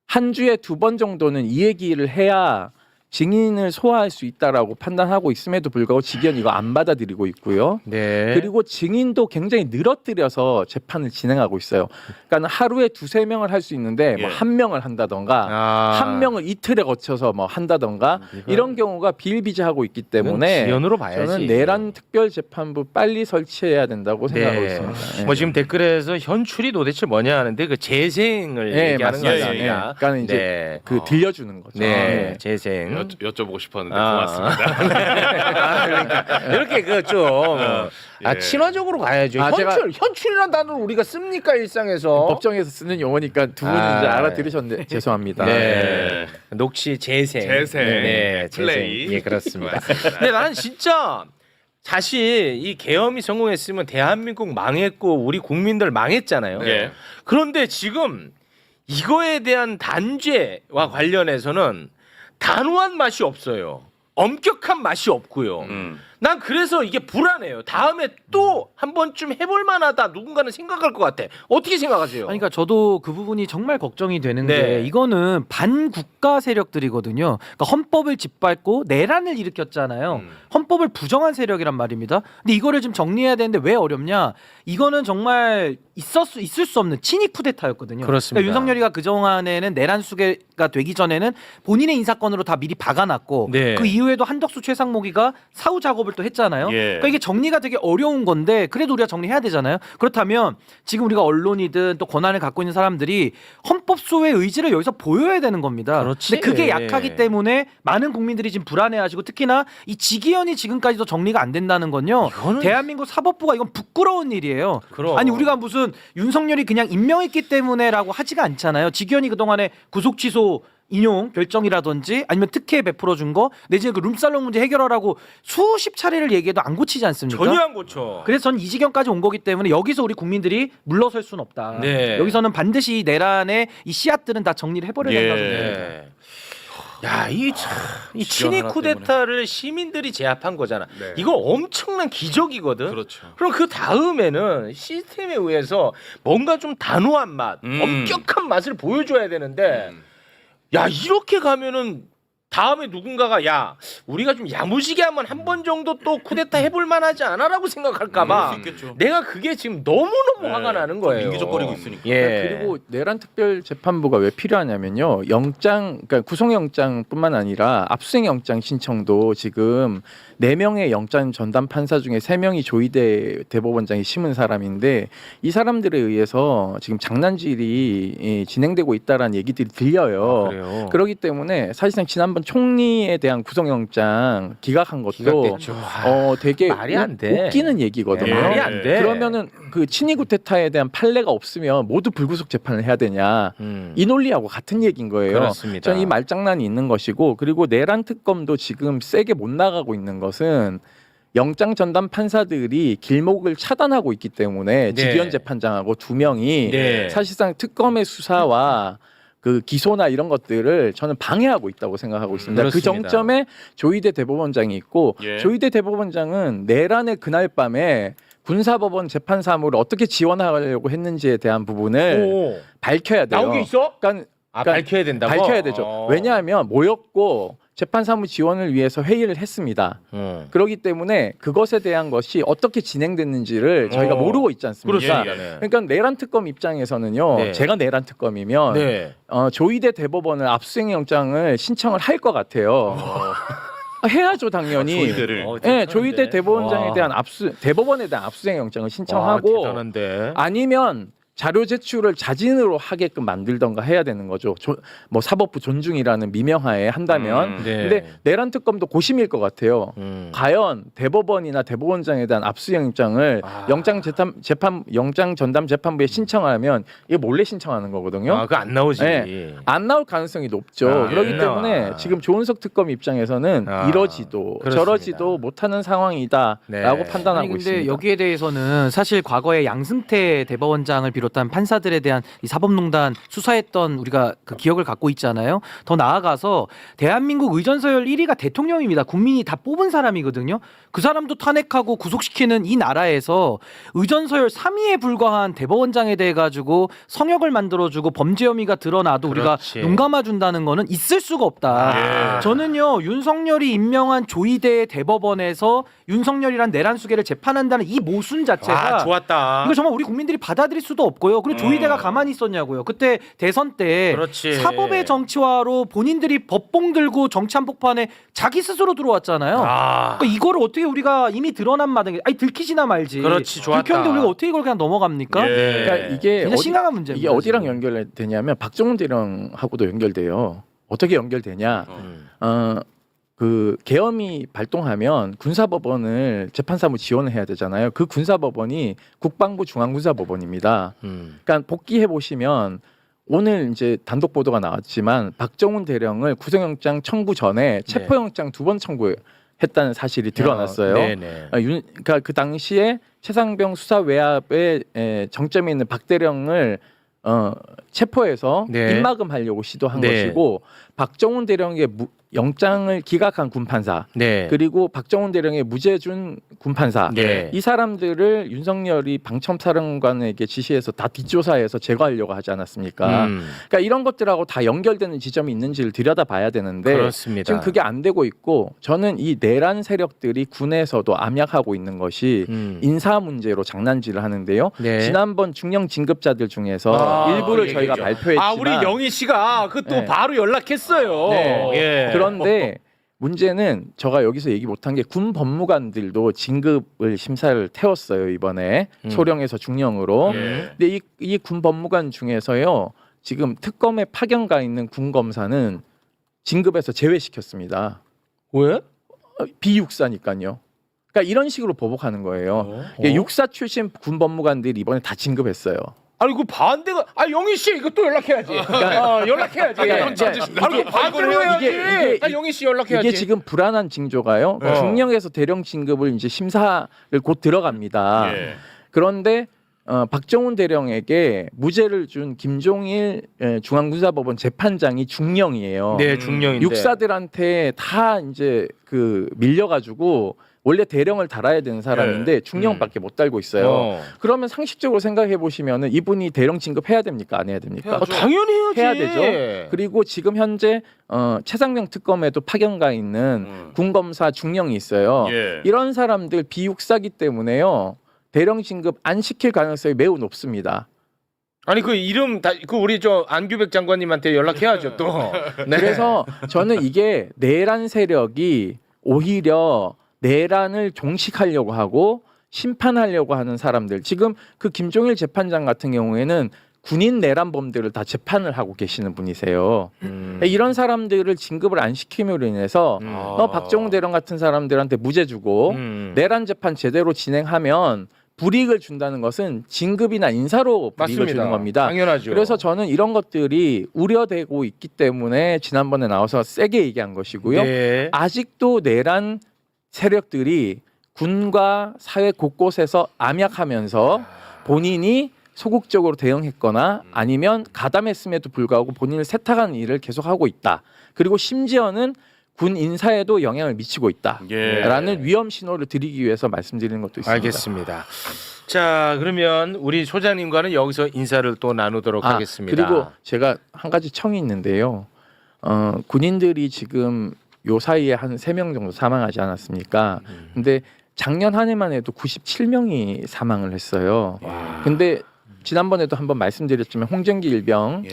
한 주에 2번 정도는 이 얘기를 해야 증인을 소화할 수 있다라고 판단하고 있음에도 불구하고 직연 이거 안 받아들이고 있고요. 네. 그리고 증인도 굉장히 늘어뜨려서 재판을 진행하고 있어요. 그러니까 하루에 2-3명을 할 수 있는데 뭐 1명을 한다던가 한 명을 이틀에 거쳐서 뭐 한다던가 이런 경우가 비일비재하고 있기 때문에 지연으로 봐야지. 저는 내란 특별재판부 빨리 설치해야 된다고 생각하고 네. 있습니다. 네. 뭐 지금 댓글에서 현출이 도대체 뭐냐 하는데 그 재생을 네, 얘기하는 거 맞습니다. 아닙니까? 그러니까 이제 네. 그 들려주는 거죠. 네. 재생. 여쭤보고 싶었는데 아. 고맙습니다. 그러니까 이렇게 그좀 예. 친화적으로 가야죠. 아, 현출이라는 단어를 우리가 씁니까 일상에서? 법정에서 쓰는 용어니까 두 분은 아. 이제 알아들으셨는데 죄송합니다. 네. 녹취 재생. 재생. 네, 플레이. 재생. 예, 그렇습니다. 근데 나는 진짜 사실 이 계엄이 성공했으면 대한민국 망했고 우리 국민들 망했잖아요. 예. 그런데 지금 이거에 대한 단죄와 관련해서는 단호한 맛이 없어요. 엄격한 맛이 없고요. 난 그래서 이게 불안해요. 다음에 또 한 번쯤 해볼 만하다. 누군가는 생각할 것 같아. 어떻게 생각하세요? 아니, 그러니까 저도 그 부분이 정말 걱정이 되는 네. 게 이거는 반국가 세력들이거든요. 그러니까 헌법을 짓밟고 내란을 일으켰잖아요. 헌법을 부정한 세력이란 말입니다. 근데 이거를 좀 정리해야 되는데 왜 어렵냐? 이거는 정말 있을 수 없는 친위 쿠데타였거든요. 그렇습니다. 그러니까 윤석열이가 그동안에는 내란 수계가 되기 전에는 본인의 인사권으로 다 미리 박아놨고 네. 그 이후에도 한덕수 최상목이가 사후 작업을 또 했잖아요. 예. 그러니까 이게 정리가 되게 어려운 건데 그래도 우리가 정리해야 되잖아요. 그렇다면 지금 우리가 언론이든 또 권한을 갖고 있는 사람들이 헌법 소의 의지를 여기서 보여야 되는 겁니다. 그렇지. 근데 그게 약하기 때문에 많은 국민들이 지금 불안해하시고 특히나 이 직위원이 지금까지도 정리가 안 된다는 건요. 이거는- 대한민국 사법부가 이건 부끄러운 일이에요. 그럼. 아니 우리가 무슨 윤석열이 그냥 임명했기 때문에라고 하지가 않잖아요. 직위원이 그동안에 구속 취소 인용 결정이라든지 아니면 특혜 베풀어 준 거 내지는 그 룸살롱 문제 해결하라고 수십 차례를 얘기해도 안 고치지 않습니까? 전혀 안 고쳐. 그래서 전 이 지경까지 온 거기 때문에 여기서 우리 국민들이 물러설 수는 없다. 네. 여기서는 반드시 이 내란의 이 씨앗들은 다 정리를 해버려야 예. 된다고 생각합니다. 네. 야, 이 친위 하나 쿠데타를 시민들이 제압한 거잖아. 네. 이거 엄청난 기적이거든. 그렇죠. 그럼 그 다음에는 시스템에 의해서 뭔가 좀 단호한 맛, 엄격한 맛을 보여줘야 되는데, 야 이렇게 가면은 다음에 누군가가 야 우리가 좀 야무지게 하면 한 번 정도 또 쿠데타 해볼 만하지 않아라고 생각할까봐 내가 그게 지금 너무너무 화가 나는 거예요. 민기적거리고 있으니까. 예. 그리고 내란 특별 재판부가 왜 필요하냐면요. 그러니까 구속영장뿐만 아니라 압수수색영장 신청도 지금 4명의 영장 전담 판사 중에 3명이 조희대 대법원장이 심은 사람인데 이 사람들에 의해서 지금 장난질이 진행되고 있다라는 얘기들이 들려요. 그래요. 그렇기 때문에 사실상 지난번 총리에 대한 구속영장 기각한 것도 기각됐죠. 되게 말이 안 돼. 웃기는 얘기거든요. 네, 말이 안 돼. 그러면은 그 친위 쿠데타에 대한 판례가 없으면 모두 불구속 재판을 해야 되냐? 이 논리하고 같은 얘기인 거예요. 그렇습니다. 저는 이 말장난이 있는 것이고 그리고 내란 특검도 지금 세게 못 나가고 있는 것은 영장 전담 판사들이 길목을 차단하고 있기 때문에 네. 지기현 재판장하고 2명이 네. 사실상 특검의 수사와 그 기소나 이런 것들을 저는 방해하고 있다고 생각하고 있습니다. 그 그렇습니다. 정점에 조희대 대법원장이 있고 예. 조희대 대법원장은 내란의 그날 밤에 군사법원 재판 사무를 어떻게 지원하려고 했는지에 대한 부분을 오, 밝혀야 돼요. 나온 게 있어? 그러니까 밝혀야 된다고? 밝혀야 되죠. 왜냐하면 모였고 재판사무 지원을 위해서 회의를 했습니다. 그렇기 때문에 그것에 대한 것이 어떻게 진행됐는지를 저희가 모르고 있지 않습니까? 그렇습니다. 그러니까 내란 특검 입장에서는요. 네. 제가 내란 특검이면 네. 조희대 대법원을 압수수색영장을 신청을 할 것 같아요. 해야죠 당연히. 조희대를. 네, 조희대 대법원장에 와. 대한 대법원에 대한 압수수색영장을 신청하고 대단한데. 아니면 자료 제출을 자진으로 하게끔 만들던가 해야 되는 거죠. 뭐 사법부 존중이라는 미명하에 한다면. 네. 근데 내란 특검도 고심일 것 같아요. 음. 과연 대법원이나 대법원장에 대한 압수영장을 영장 전담 재판부에 신청하면 이게 몰래 신청하는 거거든요. 아, 그거 안 나오지. 네. 안 나올 가능성이 높죠. 아, 그렇기 안 때문에 나와. 지금 조은석 특검 입장에서는 아, 이러지도 그렇습니다. 저러지도 못하는 상황이다라고 네. 판단하고 아니 근데 있습니다. 여기에 대해서는 사실 과거에 양승태 대법원장을 비롯한 판사들에 대한 이 사법농단 수사했던 우리가 그 기억을 갖고 있잖아요. 더 나아가서 대한민국 의전서열 1위가 대통령입니다. 국민이 다 뽑은 사람이거든요. 그 사람도 탄핵하고 구속시키는 이 나라에서 의전서열 3위에 불과한 대법원장에 대해 가지고 성역을 만들어주고 범죄 혐의가 드러나도 그렇지. 우리가 눈 감아준다는 거는 있을 수가 없다. 저는요 윤석열이 임명한 조이대 대법원에서 윤석열이란 내란수계를 재판한다는 이 모순 자체가 아, 좋았다. 이거 정말 우리 국민들이 받아들일 수도 없고요. 그리고 조이대가 가만히 있었냐고요. 그때 대선 때 그렇지. 사법의 정치화로 본인들이 법봉 들고 정치 한복판에 자기 스스로 들어왔잖아요. 아, 그러니까 이거를 어떻게 우리가 이미 드러난 마당에 아니 들키지나 말지. 그렇지, 좋았다. 들켰는데 우리가 어떻게 이걸 그냥 넘어갑니까? 예. 그러니까 이게 굉장히 심각한 문제입니다. 이게 어디랑 지금. 연결되냐면 박정훈 대령하고도 연결돼요. 어떻게 연결되냐? 그 계엄이 발동하면 군사법원을 재판사무 지원을 해야 되잖아요. 그 군사법원이 국방부 중앙군사법원입니다. 그러니까 복귀해 보시면 오늘 이제 단독 보도가 나왔지만 박정훈 대령을 구속영장 청구 전에 체포영장 2번 청구했다는 사실이 드러났어요. 네네. 그러니까 그 당시에 최상병 수사 외압에 정점에 있는 박 대령을 체포해서 네. 입막음하려고 시도한 네. 것이고 박정훈 대령의 영장을 기각한 군판사 네. 그리고 박정훈 대령의 무죄 준 군판사 네. 이 사람들을 윤석열이 방첩사령관에게 지시해서 다 뒷조사해서 제거하려고 하지 않았습니까? 그러니까 이런 것들하고 다 연결되는 지점이 있는지를 들여다봐야 되는데 그렇습니다. 지금 그게 안 되고 있고 저는 이 내란 세력들이 군에서도 암약하고 있는 것이 인사 문제로 장난질을 하는데요. 네. 지난번 중령 진급자들 중에서 일부를 그 저희가 얘기죠. 발표했지만 아, 우리 영희 씨가 그 또 네. 바로 연락했어요. 네. 예. 그런데 문제는 제가 여기서 얘기 못한 게 군 법무관들도 진급을 심사를 태웠어요 이번에 소령에서 중령으로. 예. 근데 이 군 법무관 중에서요 지금 특검에 파견 가 있는 군 검사는 진급에서 제외시켰습니다. 왜? 비육사니까요. 그러니까 이런 식으로 보복하는 거예요. 이게 육사 출신 군 법무관들이 이번에 다 진급했어요. 아니 그 반대가 영희 씨 이거 또 연락해야지. 연락해야지. 아니 그 반대로 해야지. 영희 씨 연락해야지. 이게 지금 불안한 징조가요. 중령에서 대령 진급을 이제 심사를 곧 들어갑니다. 그런데 박정훈 대령에게 무죄를 준 김종일 중앙군사법원 재판장이 중령이에요. 네, 중령인데. 육사들한테 다 이제 그 밀려가지고 원래 대령을 달아야 되는 사람인데 중령밖에 못 달고 있어요. 그러면 상식적으로 생각해 보시면은 이분이 대령 진급해야 됩니까? 안 해야 됩니까? 당연히 해야지. 해야 되죠. 그리고 지금 현재 최상병 특검에도 파견가 있는 군검사 중령이 있어요. 이런 사람들 비육사기 때문에요. 대령 진급 안 시킬 가능성이 매우 높습니다. 아니 그 이름 그 우리 저 안규백 장관님한테 연락해야죠 또. 네. 그래서 저는 이게 내란 세력이 오히려 내란을 종식하려고 하고 심판하려고 하는 사람들. 지금 그 김종일 재판장 같은 경우에는 군인 내란범들을 다 재판을 하고 계시는 분이세요. 이런 사람들을 진급을 안 시킴으로 인해서 박정훈 대령 같은 사람들한테 무죄 주고 내란 재판 제대로 진행하면 불이익을 준다는 것은 진급이나 인사로 불이익을 맞습니다. 주는 겁니다. 당연하죠. 그래서 저는 이런 것들이 우려되고 있기 때문에 지난번에 나와서 세게 얘기한 것이고요. 네. 아직도 내란 세력들이 군과 사회 곳곳에서 암약하면서 본인이 소극적으로 대응했거나 아니면 가담했음에도 불구하고 본인을 세탁하는 일을 계속하고 있다. 그리고 심지어는 군 인사에도 영향을 미치고 있다라는 위험 신호를 드리기 위해서 말씀드리는 것도 있습니다. 알겠습니다. 자, 그러면 우리 소장님과는 여기서 인사를 또 나누도록 하겠습니다. 그리고 제가 한 가지 청이 있는데요. 군인들이 지금 요 사이에 한 3명 정도 사망하지 않았습니까? 근데 작년 한 해만 해도 97명이 사망을 했어요. 근데 지난번에도 한번 말씀드렸지만 홍정기 일병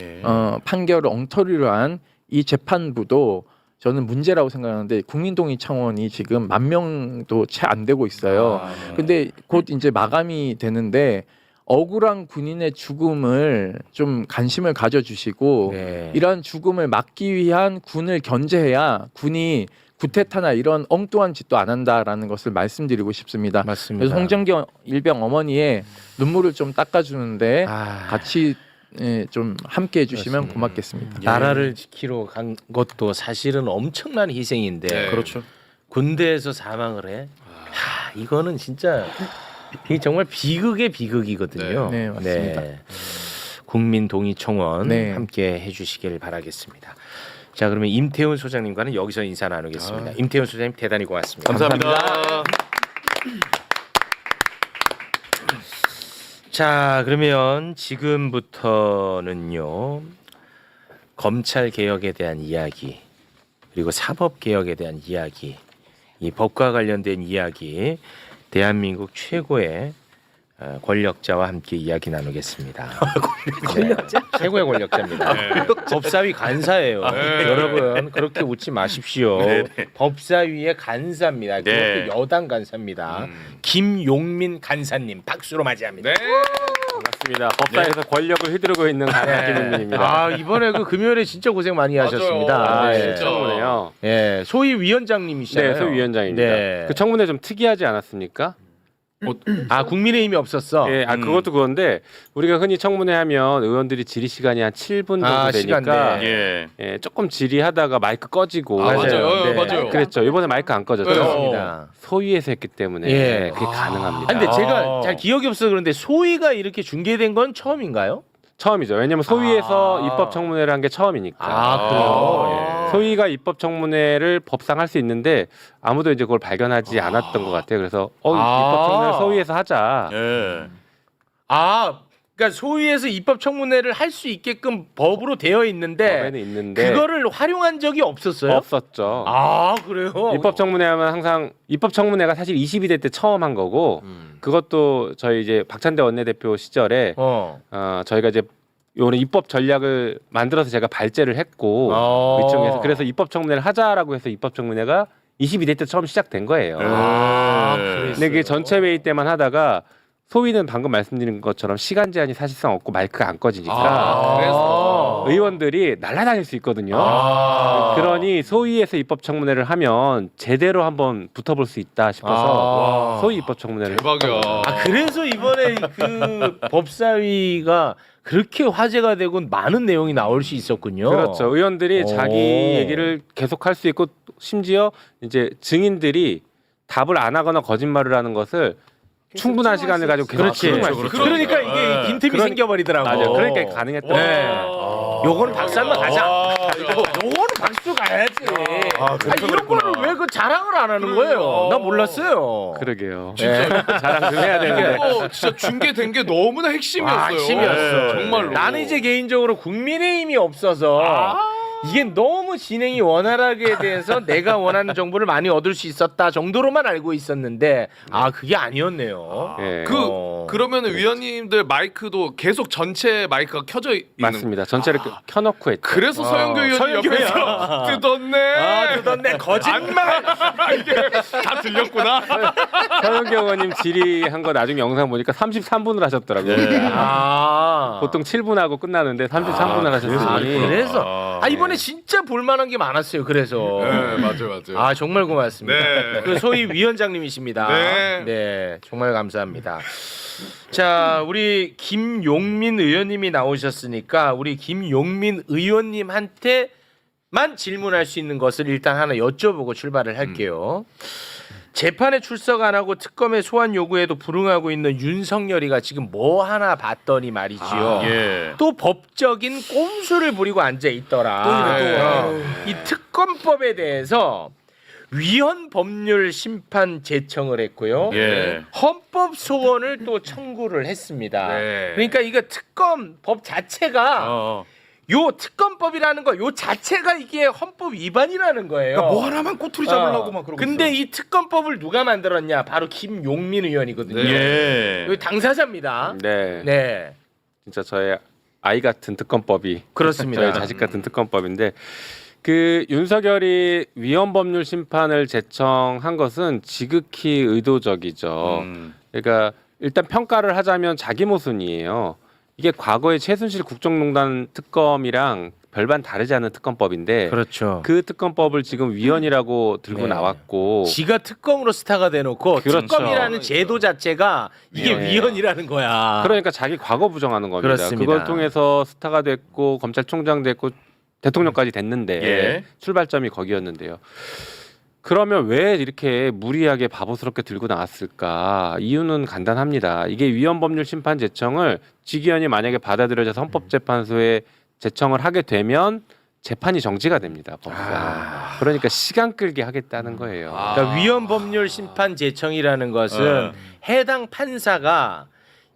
판결을 엉터리로 한 이 재판부도 저는 문제라고 생각하는데 국민동의 청원이 지금 10,000명도 채 안 되고 있어요. 근데 곧 이제 마감이 되는데 억울한 군인의 죽음을 좀 관심을 가져주시고 네. 이런 죽음을 막기 위한 군을 견제해야 군이 구테타나 이런 엉뚱한 짓도 안 한다라는 것을 말씀드리고 싶습니다. 맞습니다. 그래서 홍정경 일병 어머니의 눈물을 좀 닦아주는데 아, 같이 좀 함께 해주시면 그렇습니다. 고맙겠습니다. 나라를 지키러 간 것도 사실은 엄청난 희생인데 네. 그렇죠. 군대에서 사망을 해. 이거는 진짜 이게 정말 비극의 비극이거든요. 네, 맞습니다. 국민동의청원 네. 함께 해주시길 바라겠습니다. 자, 그러면 임태훈 소장님과는 여기서 인사 나누겠습니다. 임태훈 소장님 대단히 고맙습니다. 감사합니다. 자, 그러면 지금부터는요, 검찰 개혁에 대한 이야기, 그리고 사법 개혁에 대한 이야기, 이 법과 관련된 이야기, 대한민국 최고의 권력자와 함께 이야기 나누겠습니다. 권력자? 네, 최고의 권력자입니다. 법사위 간사예요. 여러분 그렇게 웃지 마십시오. 법사위의 간사입니다. 그것도 여당 간사입니다. 김용민 간사님 박수로 맞이합니다. 네. 반갑습니다. 법사에서 권력을 휘두르고 있는 김용민입니다. 아, 이번에 그 금요일에 진짜 고생 많이 하셨습니다. 맞아요. 네. 진짜. 청문회요. 예, 소위 위원장님이시잖아요. 네, 소위원장입니다. 네. 그 청문회 좀 특이하지 않았습니까? 아, 국민의힘이 없었어. 예, 그것도 그건데 우리가 흔히 청문회 하면 의원들이 질의 시간이 한 7분 정도 되니까 시간대. 예, 조금 질의하다가 마이크 꺼지고 맞아요. 네. 맞아요. 그랬죠. 이번에 마이크 안 꺼졌죠. 그렇습니다. 소위에서 했기 때문에 예. 그게 가능합니다. 아, 근데 제가 잘 기억이 없어서 그런데 소위가 이렇게 중계된 건 처음인가요? 처음이죠. 왜냐면 소위에서 입법 청문회를 한 게 처음이니까. 아, 그래요? 소위가 입법 청문회를 법상 할 수 있는데 아무도 이제 그걸 발견하지 않았던 것 같아요. 그래서 입법 청문회를 소위에서 하자. 아, 그러니까 소위에서 입법 청문회를 할 수 있게끔 법으로 되어 있는데 법에는 있는데 그거를 활용한 적이 없었어요? 없었죠. 아, 그래요? 입법 청문회 하면 항상 입법 청문회가 사실 22대 때 처음 한 거고 그것도 저희 이제 박찬대 원내대표 시절에 저희가 이제 요런 입법 전략을 만들어서 제가 발제를 했고 의총에서 그래서 입법 청문회를 하자라고 해서 입법 청문회가 22대 때 처음 시작된 거예요. 근데 그게 전체 회의 때만 하다가 소위는 방금 말씀드린 것처럼 시간 제한이 사실상 없고 마이크가 안 꺼지니까 그래서 의원들이 날아다닐 수 있거든요. 그러니 소위에서 입법 청문회를 하면 제대로 한번 붙어볼 수 있다 싶어서 소위 입법 청문회를 대박이야. 아, 그래서 이번에 그 법사위가 그렇게 화제가 되고 많은 내용이 나올 수 있었군요. 그렇죠. 의원들이 자기 얘기를 계속 할 수 있고 심지어 이제 증인들이 답을 안 하거나 거짓말을 하는 것을 충분한 시간을 가지고 계속 그렇지. 수긍할 수 있어요. 그러니까 이게 빈틈이 생겨버리더라고. 맞아요. 그러니까 가능했던 거예요. 요거는 박수 한번 가자. 요거는 박수 가야지. 이런 거를 왜 그 자랑을 안 하는 거예요? 나 몰랐어요. 그러게요. 자랑 좀 해야 되는데. 진짜 중계된 게 너무나 핵심이었어요. 핵심이었어. 정말로. 나는 이제 개인적으로 국민의힘이 없어서 이게 너무 진행이 원활하게 돼서 내가 원하는 정보를 많이 얻을 수 있었다 정도로만 알고 있었는데 그게 아니었네요. 예. 그러면 위원님들 마이크도 계속 전체 마이크가 켜져 있는. 맞습니다. 전체를 켜놓고 했죠. 그래서 서영교 의원님 옆에서 뜯었네. 뜯었네. 거짓말. 이게 다 들렸구나. 서영교 의원님 질의한 거 나중에 영상 보니까 33분을 하셨더라고요. 보통 7분 하고 끝나는데 33분을 하셨으니. 그래서 이번에 진짜 볼만한 게 많았어요. 그래서 네, 맞아요. 정말 고맙습니다. 네. 그 소위 위원장님이십니다. 네. 정말 감사합니다. 자, 우리 김용민 의원님이 나오셨으니까 우리 김용민 의원님한테만 질문할 수 있는 것을 일단 하나 여쭤보고 출발을 할게요. 재판에 출석 안 하고 특검의 소환 요구에도 불응하고 있는 윤석열이가 지금 뭐 하나 봤더니 말이지요. 또 법적인 꼼수를 부리고 앉아 있더라. 이 특검법에 대해서 위헌 법률 심판 제청을 했고요. 헌법 소원을 또 청구를 했습니다. 그러니까 이거 특검법 자체가 요 특검법이라는 거 요 자체가 이게 헌법 위반이라는 거예요. 뭐 하나만 꼬투리 잡으려고 막 그러고 근데 있어. 이 특검법을 누가 만들었냐? 바로 김용민 의원이거든요. 여기 당사자입니다. 네. 네. 진짜 저의 아이 같은 특검법이 그렇습니다. 저의 자식 같은 특검법인데 그 윤석열이 위헌 법률 심판을 제청한 것은 지극히 의도적이죠. 그러니까 일단 평가를 하자면 자기 모순이에요. 이게 과거의 최순실 국정농단 특검이랑 별반 다르지 않은 특검법인데 그렇죠. 그 특검법을 지금 위헌이라고 들고 네. 나왔고 지가 특검으로 스타가 돼놓고 그렇죠. 특검이라는 제도 자체가 이게 네. 위헌이라는 거야. 그러니까 자기 과거 부정하는 겁니다. 그렇습니다. 그걸 통해서 스타가 됐고 검찰총장 됐고 대통령까지 됐는데 예. 출발점이 거기였는데요. 그러면 왜 이렇게 무리하게 바보스럽게 들고 나왔을까? 이유는 간단합니다. 이게 위헌법률심판제청을 직위원이 만약에 받아들여져서 헌법재판소에 제청을 하게 되면 재판이 정지가 됩니다. 법상. 그러니까 시간 끌게 하겠다는 거예요. 그러니까 위헌법률심판제청이라는 것은 해당 판사가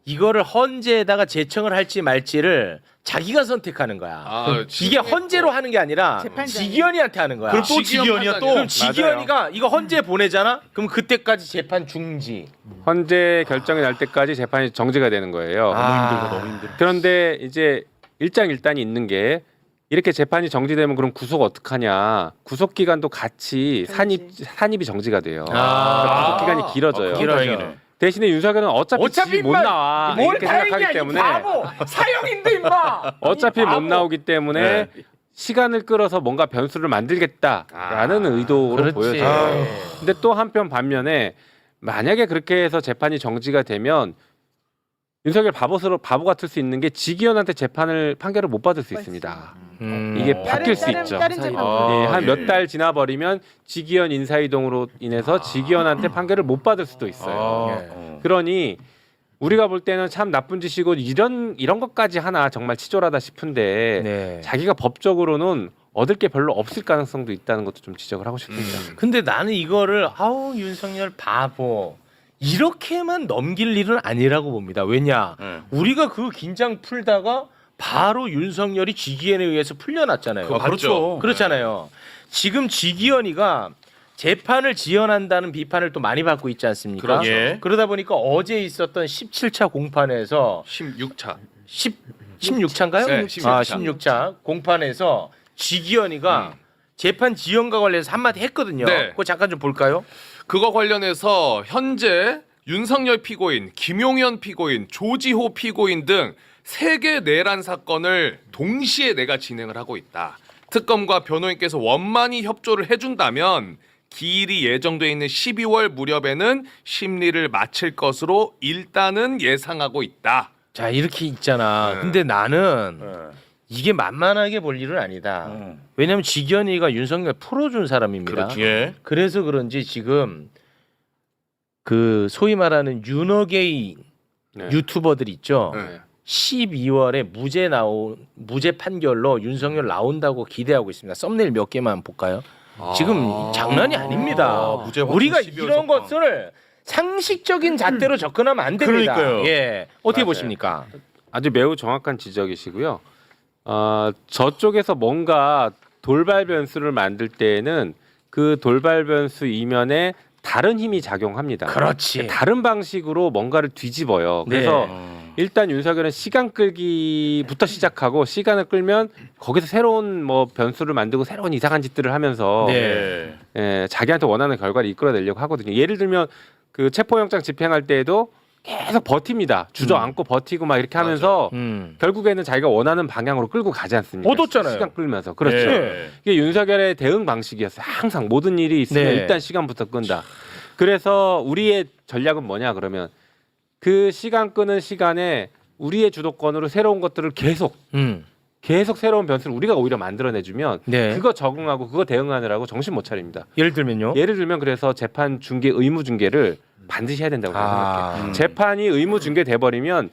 이거를 헌재에다가 제청을 할지 말지를 자기가 선택하는 거야. 이게 헌재로 하는 게 아니라 직위원이한테 하는 거야. 그럼 또 직위원이야 또. 그럼 직위원이가 이거 헌재 보내잖아. 그럼 그때까지 재판 중지. 헌재 결정이 날 때까지 재판이 정지가 되는 거예요. 너무 힘들어. 그런데 이제 일장일단이 있는 게 이렇게 재판이 정지되면 그럼 구속 어떡하냐? 구속 기간도 같이 산입이 정지가 돼요. 그러니까 구속 기간이 길어져요. 길어져. 대신에 윤석열은 어차피 집이 못 임마, 나와 뭘 이렇게 다행이야, 생각하기 이 때문에 바보. 사형인데 임마. 어차피 이 못 바보. 나오기 때문에 시간을 끌어서 뭔가 변수를 만들겠다라는 의도로 그렇지. 보여져요. 근데 또 한편 반면에 만약에 그렇게 해서 재판이 정지가 되면 윤석열 바보 같을 수 있는 게 직위원한테 판결을 못 받을 수 있습니다. 이게 바뀔 수 있죠. 한 몇 달 지나버리면 직위원 인사이동으로 인해서 직위원한테 판결을 못 받을 수도 있어요. 그러니 우리가 볼 때는 참 나쁜 짓이고 이런 것까지 하나 정말 치졸하다 싶은데 네. 자기가 법적으로는 얻을 게 별로 없을 가능성도 있다는 것도 좀 지적을 하고 싶습니다. 근데 나는 이거를 윤석열 바보 이렇게만 넘길 일은 아니라고 봅니다. 왜냐? 우리가 그 긴장 풀다가 바로 윤석열이 직위원에 의해서 풀려났잖아요. 그렇죠. 그렇잖아요. 지금 직위원이가 재판을 지연한다는 비판을 또 많이 받고 있지 않습니까? 그렇죠. 예. 그러다 보니까 어제 있었던 17차 공판에서 16차. 16차인가요? 네, 16차. 16차 공판에서 직위원이가 재판 지연과 관련해서 한마디 했거든요. 네. 그거 잠깐 좀 볼까요? 그거 관련해서 현재 윤석열 피고인, 김용현 피고인, 조지호 피고인 등 3개 내란 사건을 동시에 내가 진행을 하고 있다. 특검과 변호인께서 원만히 협조를 해준다면 기일이 예정돼 있는 12월 무렵에는 심리를 마칠 것으로 일단은 예상하고 있다. 자 이렇게 있잖아. 근데 나는 이게 만만하게 볼 일은 아니다. 왜냐하면 직위원이가 윤석열 풀어준 사람입니다. 예. 그래서 그런지 지금 그 소위 말하는 윤어게이 네. 유튜버들 있죠. 네. 12월에 무죄 판결로 윤석열 나온다고 기대하고 있습니다. 썸네일 몇 개만 볼까요? 지금 장난이 아닙니다. 무죄 확정 우리가 12월 이런 석방. 것을 상식적인 잣대로 접근하면 안 됩니다. 그러니까요. 예, 어떻게 맞아요. 보십니까? 아주 매우 정확한 지적이시고요. 저쪽에서 뭔가 돌발 변수를 만들 때에는 그 돌발 변수 이면에 다른 힘이 작용합니다. 그렇지. 다른 방식으로 뭔가를 뒤집어요. 그래서 일단 윤석열은 시간 끌기부터 시작하고 시간을 끌면 거기서 새로운 뭐 변수를 만들고 새로운 이상한 짓들을 하면서 네. 자기한테 원하는 결과를 이끌어내려고 하거든요. 예를 들면 그 체포영장 집행할 때에도 계속 버팁니다. 주저앉고 버티고 막 이렇게 하면서 결국에는 자기가 원하는 방향으로 끌고 가지 않습니까? 얻었잖아요. 시간 끌면서. 그렇죠. 예. 이게 윤석열의 대응 방식이었어요. 항상 모든 일이 있으면 네. 일단 시간부터 끈다. 그래서 우리의 전략은 뭐냐 그러면 그 시간 끄는 시간에 우리의 주도권으로 새로운 것들을 계속 새로운 변수를 우리가 오히려 만들어내주면 네. 그거 적응하고 그거 대응하느라고 정신 못 차립니다. 예를 들면요. 예를 들면 그래서 재판 중계 의무 중계를 반드시 해야 된다고 생각해요. 재판이 의무 중계돼 버리면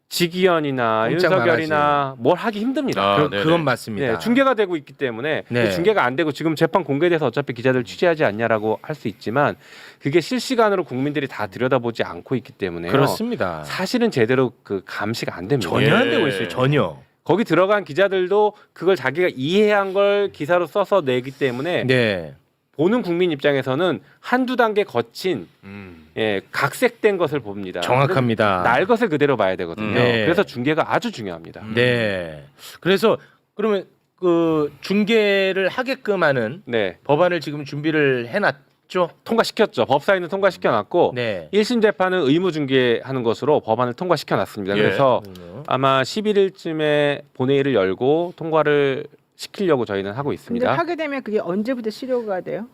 직위원이나 꼼짝만 윤석열이나 뭘 하기 힘듭니다. 그건 맞습니다. 네, 중계가 되고 있기 때문에 네. 그 중계가 안 되고 지금 재판 공개돼서 어차피 기자들 취재하지 않냐라고 할 수 있지만 그게 실시간으로 국민들이 다 들여다보지 않고 있기 때문에 그렇습니다. 사실은 제대로 그 감시가 안 됩니다. 전혀 안 되고 있어요. 전혀. 거기 들어간 기자들도 그걸 자기가 이해한 걸 기사로 써서 내기 때문에 네. 보는 국민 입장에서는 한두 단계 거친 각색된 것을 봅니다. 정확합니다. 날 것을 그대로 봐야 되거든요. 네. 그래서 중계가 아주 중요합니다. 네. 그래서 그러면 그 중계를 하게끔 하는 네. 법안을 지금 준비를 해놨죠. 통과했죠. 통과시켰죠. 법사위는 통과시켜놨고 네. 1심 재판은 의무중개하는 것으로 법안을 통과시켜놨습니다. 예. 그래서 아마 11일쯤에 본회의를 열고 통과를 시키려고 저희는 하고 근데 있습니다. 하게 되면 그게 언제부터 실효가 돼요?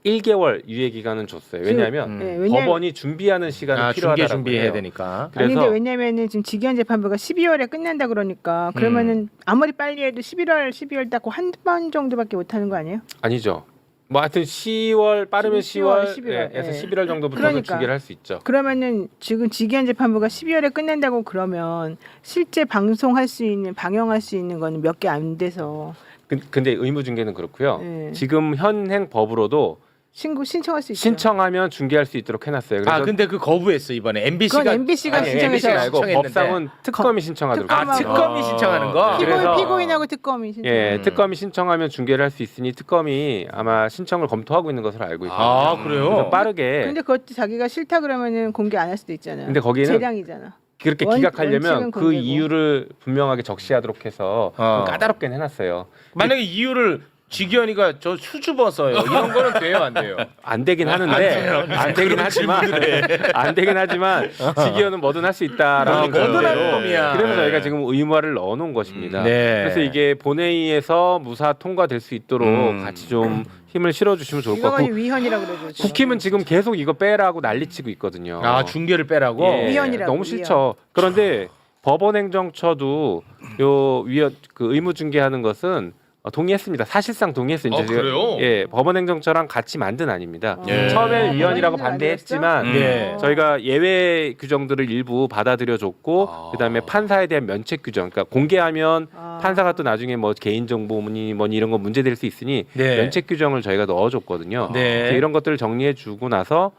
1개월 유예 기간은 줬어요. 왜냐하면 네, 왜냐면 법원이 준비하는 시간이 필요하다라고 준비해야 해요. 되니까. 아니 근데 그래서 왜냐면은 지금 직위원 재판부가 12월에 끝난다 그러니까 그러면은 아무리 빨리 해도 12월 딱 한 번 정도밖에 못 하는 거 아니에요? 아니죠. 뭐 하여튼 10월 빠르면 10월, 10월에서 예. 11월 정도부터 그러니까. 중개를 할 수 있죠. 그러면은 지금 직위원 재판부가 12월에 끝낸다고 그러면 실제 방송할 수 있는 방영할 수 있는 거는 몇 개 안 돼서 근데 의무중개는 그렇고요. 네. 지금 현행 법으로도 신청할 수 있죠. 신청하면 중개할 수 있도록 해놨어요. 그래서 근데 그 거부했어 이번에 MBC가. 그건 MBC가 신청해서 MBC가 말고 신청했는데. 법상은 특검이 신청하도록. 특검하고. 특검이 신청하는 거. 그래서- 피고인하고 특검이 신청. 예, 특검이 신청하면 중개를 할 수 있으니 특검이 아마 신청을 검토하고 있는 것으로 알고 있거든요. 아, 그래요? 그래서 빠르게. 근데 그것도 자기가 싫다 그러면은 공개 안 할 수도 있잖아요. 근데 거기는 재량이잖아. 그렇게 원칙은 기각하려면 그 공개고. 이유를 분명하게 적시하도록 해서 좀 까다롭게 해놨어요. 만약에 이유를 직위원이가 저 수줍어서요. 이런 거는 돼요, 안 돼요? 안 되긴 하는데 안 되긴 하지만 직위원은 뭐든 할 수 있다라는 뭐든 거예요. 하는 놈이야. 그래서 저희가 지금 의무화를 넣어놓은 것입니다. 네. 그래서 이게 본회의에서 무사 통과될 수 있도록 같이 좀 힘을 실어주시면 좋을 것 이거 같고 가지고 위헌이라고 그러죠. 지금. 국힘은 지금 계속 이거 빼라고 난리치고 있거든요. 중계를 빼라고? 예, 위헌이라고, 너무 싫죠. 그런데 법원행정처도 요 위헌 그 의무중개하는 것은 동의했습니다. 사실상 동의했어요. 이제 제가- 그래요? 예, 법원행정처랑 같이 만든 아닙니다. 예. 처음에 위헌이라고 법원행정 반대했지만 네. 저희가 예외 규정들을 일부 받아들여줬고 그다음에 판사에 대한 면책 규정, 그러니까 공개하면 판사가 또 나중에 뭐 개인정보니 뭐니 이런 거 문제될 수 있으니 네. 면책 규정을 저희가 넣어줬거든요. 네. 그래서 이런 것들을 정리해주고 나서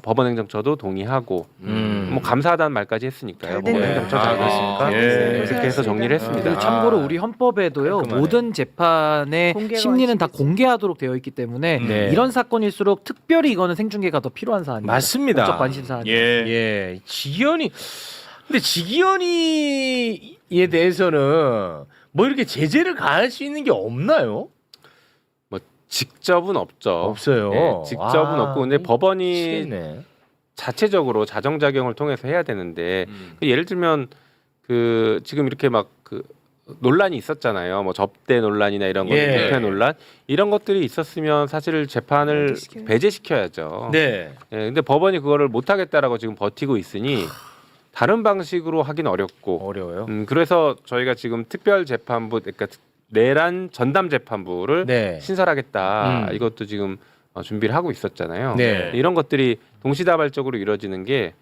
법원행정처도 동의하고 뭐 감사하다는 말까지 했으니까요. 잘 됐네요. 법원행정처 잘 그렇습니까? 예. 이렇게 해서 정리를 했습니다. 그리고 참고로 우리 헌법에도요 깔끔하네. 모든 재판의 공개가 심리는 다 원칙이지. 공개하도록 되어 있기 때문에 네. 이런 사건일수록 특별히 이거는 생중계가 더 필요한 사안입니다. 맞습니다. 법적 관심 사안이에요. 예. 예, 직위원이. 근데 직위원이에 대해서는 뭐 이렇게 제재를 가할 수 있는 게 없나요? 뭐 직접은 없죠. 없어요. 예, 직접은 없고 근데 법원이 미치겠네. 자체적으로 자정작용을 통해서 해야 되는데 예를 들면 그 지금 이렇게 막 그 논란이 있었잖아요. 뭐 접대 논란이나 이런 거, 예. 부패 논란 이런 것들이 있었으면 사실 재판을 배제시켜야죠. 배제시켜야죠. 네. 예, 근데 법원이 그거를 못 하겠다라고 지금 버티고 있으니 다른 방식으로 하긴 어렵고. 어려워요. 그래서 저희가 지금 특별 재판부, 그러니까 내란 전담 재판부를 네. 신설하겠다. 이것도 지금 준비를 하고 있었잖아요. 네. 이런 것들이 동시다발적으로 이루어지는 게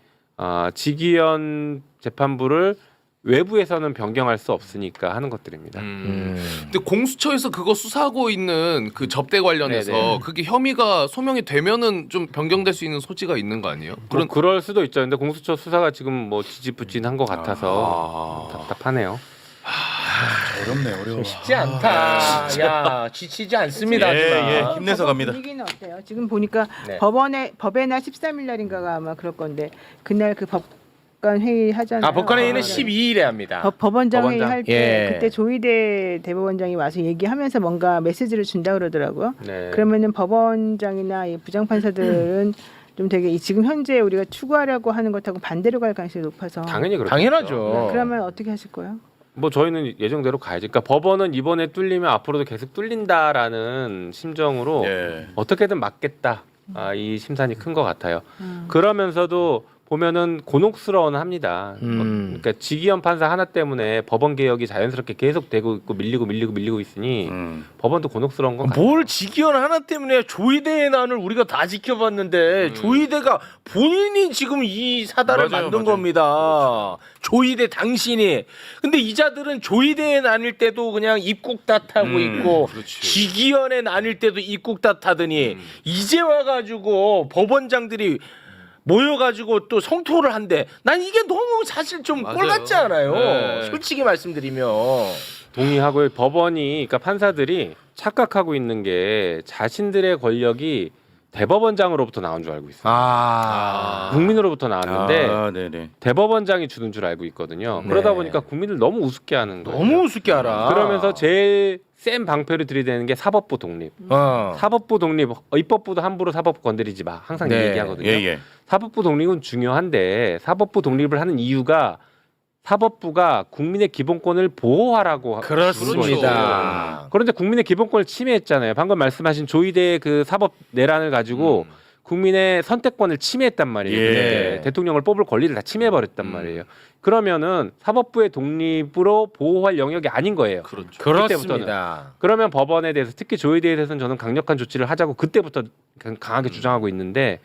직위원 재판부를 외부에서는 변경할 수 없으니까 하는 것들입니다. 근데 공수처에서 그거 수사하고 있는 그 접대 관련해서 네네. 그게 혐의가 소명이 되면은 좀 변경될 수 있는 소지가 있는 거 아니에요? 그런 그럴 수도 있죠. 근데 공수처 수사가 지금 뭐 지지부진한 것 같아서 답답하네요. 어렵네. 쉽지 않다. 야, 지치지 않습니다. 예, 하지만. 예. 힘내서 갑니다. 분위기는 어때요? 지금 보니까 네. 법의 날 13일 날인가가 아마 그럴 건데 그날 그 법관 회의 하잖아요. 법관 회의는 12일에 합니다. 법원장 회의 법원장. 할 때 예. 그때 조희대 대법원장이 와서 얘기하면서 뭔가 메시지를 준다 그러더라고요. 네. 그러면은 법원장이나 이 부장판사들은 좀 되게 지금 현재 우리가 추구하려고 하는 것하고 반대로 갈 가능성이 높아서 당연히 그렇죠. 당연하죠. 그러면 어떻게 하실 거예요? 뭐 저희는 예정대로 가야죠. 그러니까 법원은 이번에 뚫리면 앞으로도 계속 뚫린다라는 심정으로 예. 어떻게든 막겠다. 이 심산이 큰 것 같아요. 그러면서도 보면은 곤혹스러워는 합니다. 그러니까 직위원 판사 하나 때문에 법원 개혁이 자연스럽게 계속 되고 있고 밀리고 있으니 법원도 곤혹스러운 건 같아요. 뭘 직위원 하나 때문에 조이대의 난을 우리가 다 지켜봤는데 조이대가 본인이 지금 이 사단을 맞아요, 만든 맞아요. 겁니다. 조이대 당신이. 근데 이자들은 조이대의 난일 때도 그냥 입국 탓하고 있고 그렇지. 직위원의 난일 때도 입국 탓하더니 이제 와가지고 법원장들이 모여가지고 또 성토를 한대. 난 이게 너무 사실 좀 꼴 맞아요. 같지 않아요? 네. 솔직히 말씀드리면. 동의하고요. 법원이 그러니까 판사들이 착각하고 있는 게 자신들의 권력이 대법원장으로부터 나온 줄 알고 있어요. 아. 국민으로부터 나왔는데 네네. 대법원장이 주는 줄 알고 있거든요. 네. 그러다 보니까 국민을 너무 우습게 하는 거예요. 너무 우습게 알아. 그러면서 제일 센 방패를 들이대는 게 사법부 독립. 사법부 독립, 입법부도 함부로 사법부 건드리지 마. 항상 이 네. 얘기하거든요. 예. 사법부 독립은 중요한데 사법부 독립을 하는 이유가 사법부가 국민의 기본권을 보호하라고 그렇습니다. 그런데 국민의 기본권을 침해했잖아요. 방금 말씀하신 조이대의 그 사법 내란을 가지고 국민의 선택권을 침해했단 말이에요. 예. 그때 대통령을 뽑을 권리를 다 침해버렸단 말이에요. 그러면은 사법부의 독립으로 보호할 영역이 아닌 거예요. 그때부터는. 그렇습니다. 그러면 법원에 대해서 특히 조이대에 대해서는 저는 강력한 조치를 하자고 그때부터 강하게 주장하고 있는데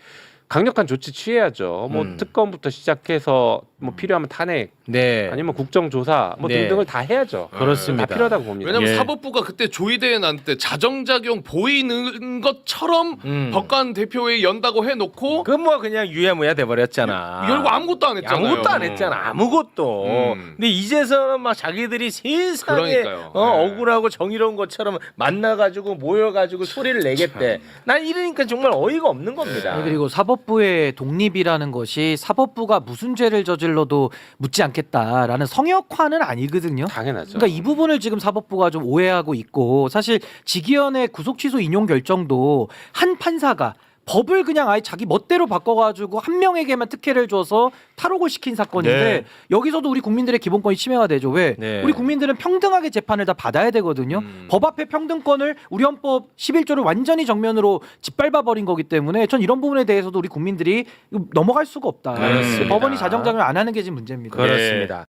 강력한 조치 취해야죠. 뭐 특검부터 시작해서 뭐 필요하면 탄핵, 네. 아니면 국정조사 뭐 네. 등등을 다 해야죠. 그렇습니다. 다 필요하다고 봅니다. 왜냐면 예. 사법부가 그때 조이대에 난 때 자정작용 보이는 것처럼 법관 대표회의 연다고 해놓고 그 뭐 그냥 유야무야 돼버렸잖아. 결국 아무것도 안 했잖아요. 아무것도 안 했잖아. 아무것도. 근데 이제서는 막 자기들이 세상에 그러니까요. 억울하고 정의로운 것처럼 만나가지고 모여가지고 소리를 내겠대. 난 이러니까 정말 어이가 없는 겁니다. 아니, 그리고 사법부의 독립이라는 것이 사법부가 무슨 죄를 저질러도 묻지 않겠다라는 성역화는 아니거든요. 당연하죠. 그러니까 이 부분을 지금 사법부가 좀 오해하고 있고 사실 직위원회 구속 취소 인용 결정도 한 판사가 법을 그냥 아예 자기 멋대로 바꿔가지고 한 명에게만 특혜를 줘서 탈옥을 시킨 사건인데 네. 여기서도 우리 국민들의 기본권이 침해가 되죠. 왜? 네. 우리 국민들은 평등하게 재판을 다 받아야 되거든요. 법 앞에 평등권을 우리 헌법 11조를 완전히 정면으로 짓밟아 버린 거기 때문에 전 이런 부분에 대해서도 우리 국민들이 넘어갈 수가 없다. 그렇습니다. 법원이 자정작용을 안 하는 게 지금 문제입니다. 그렇습니다.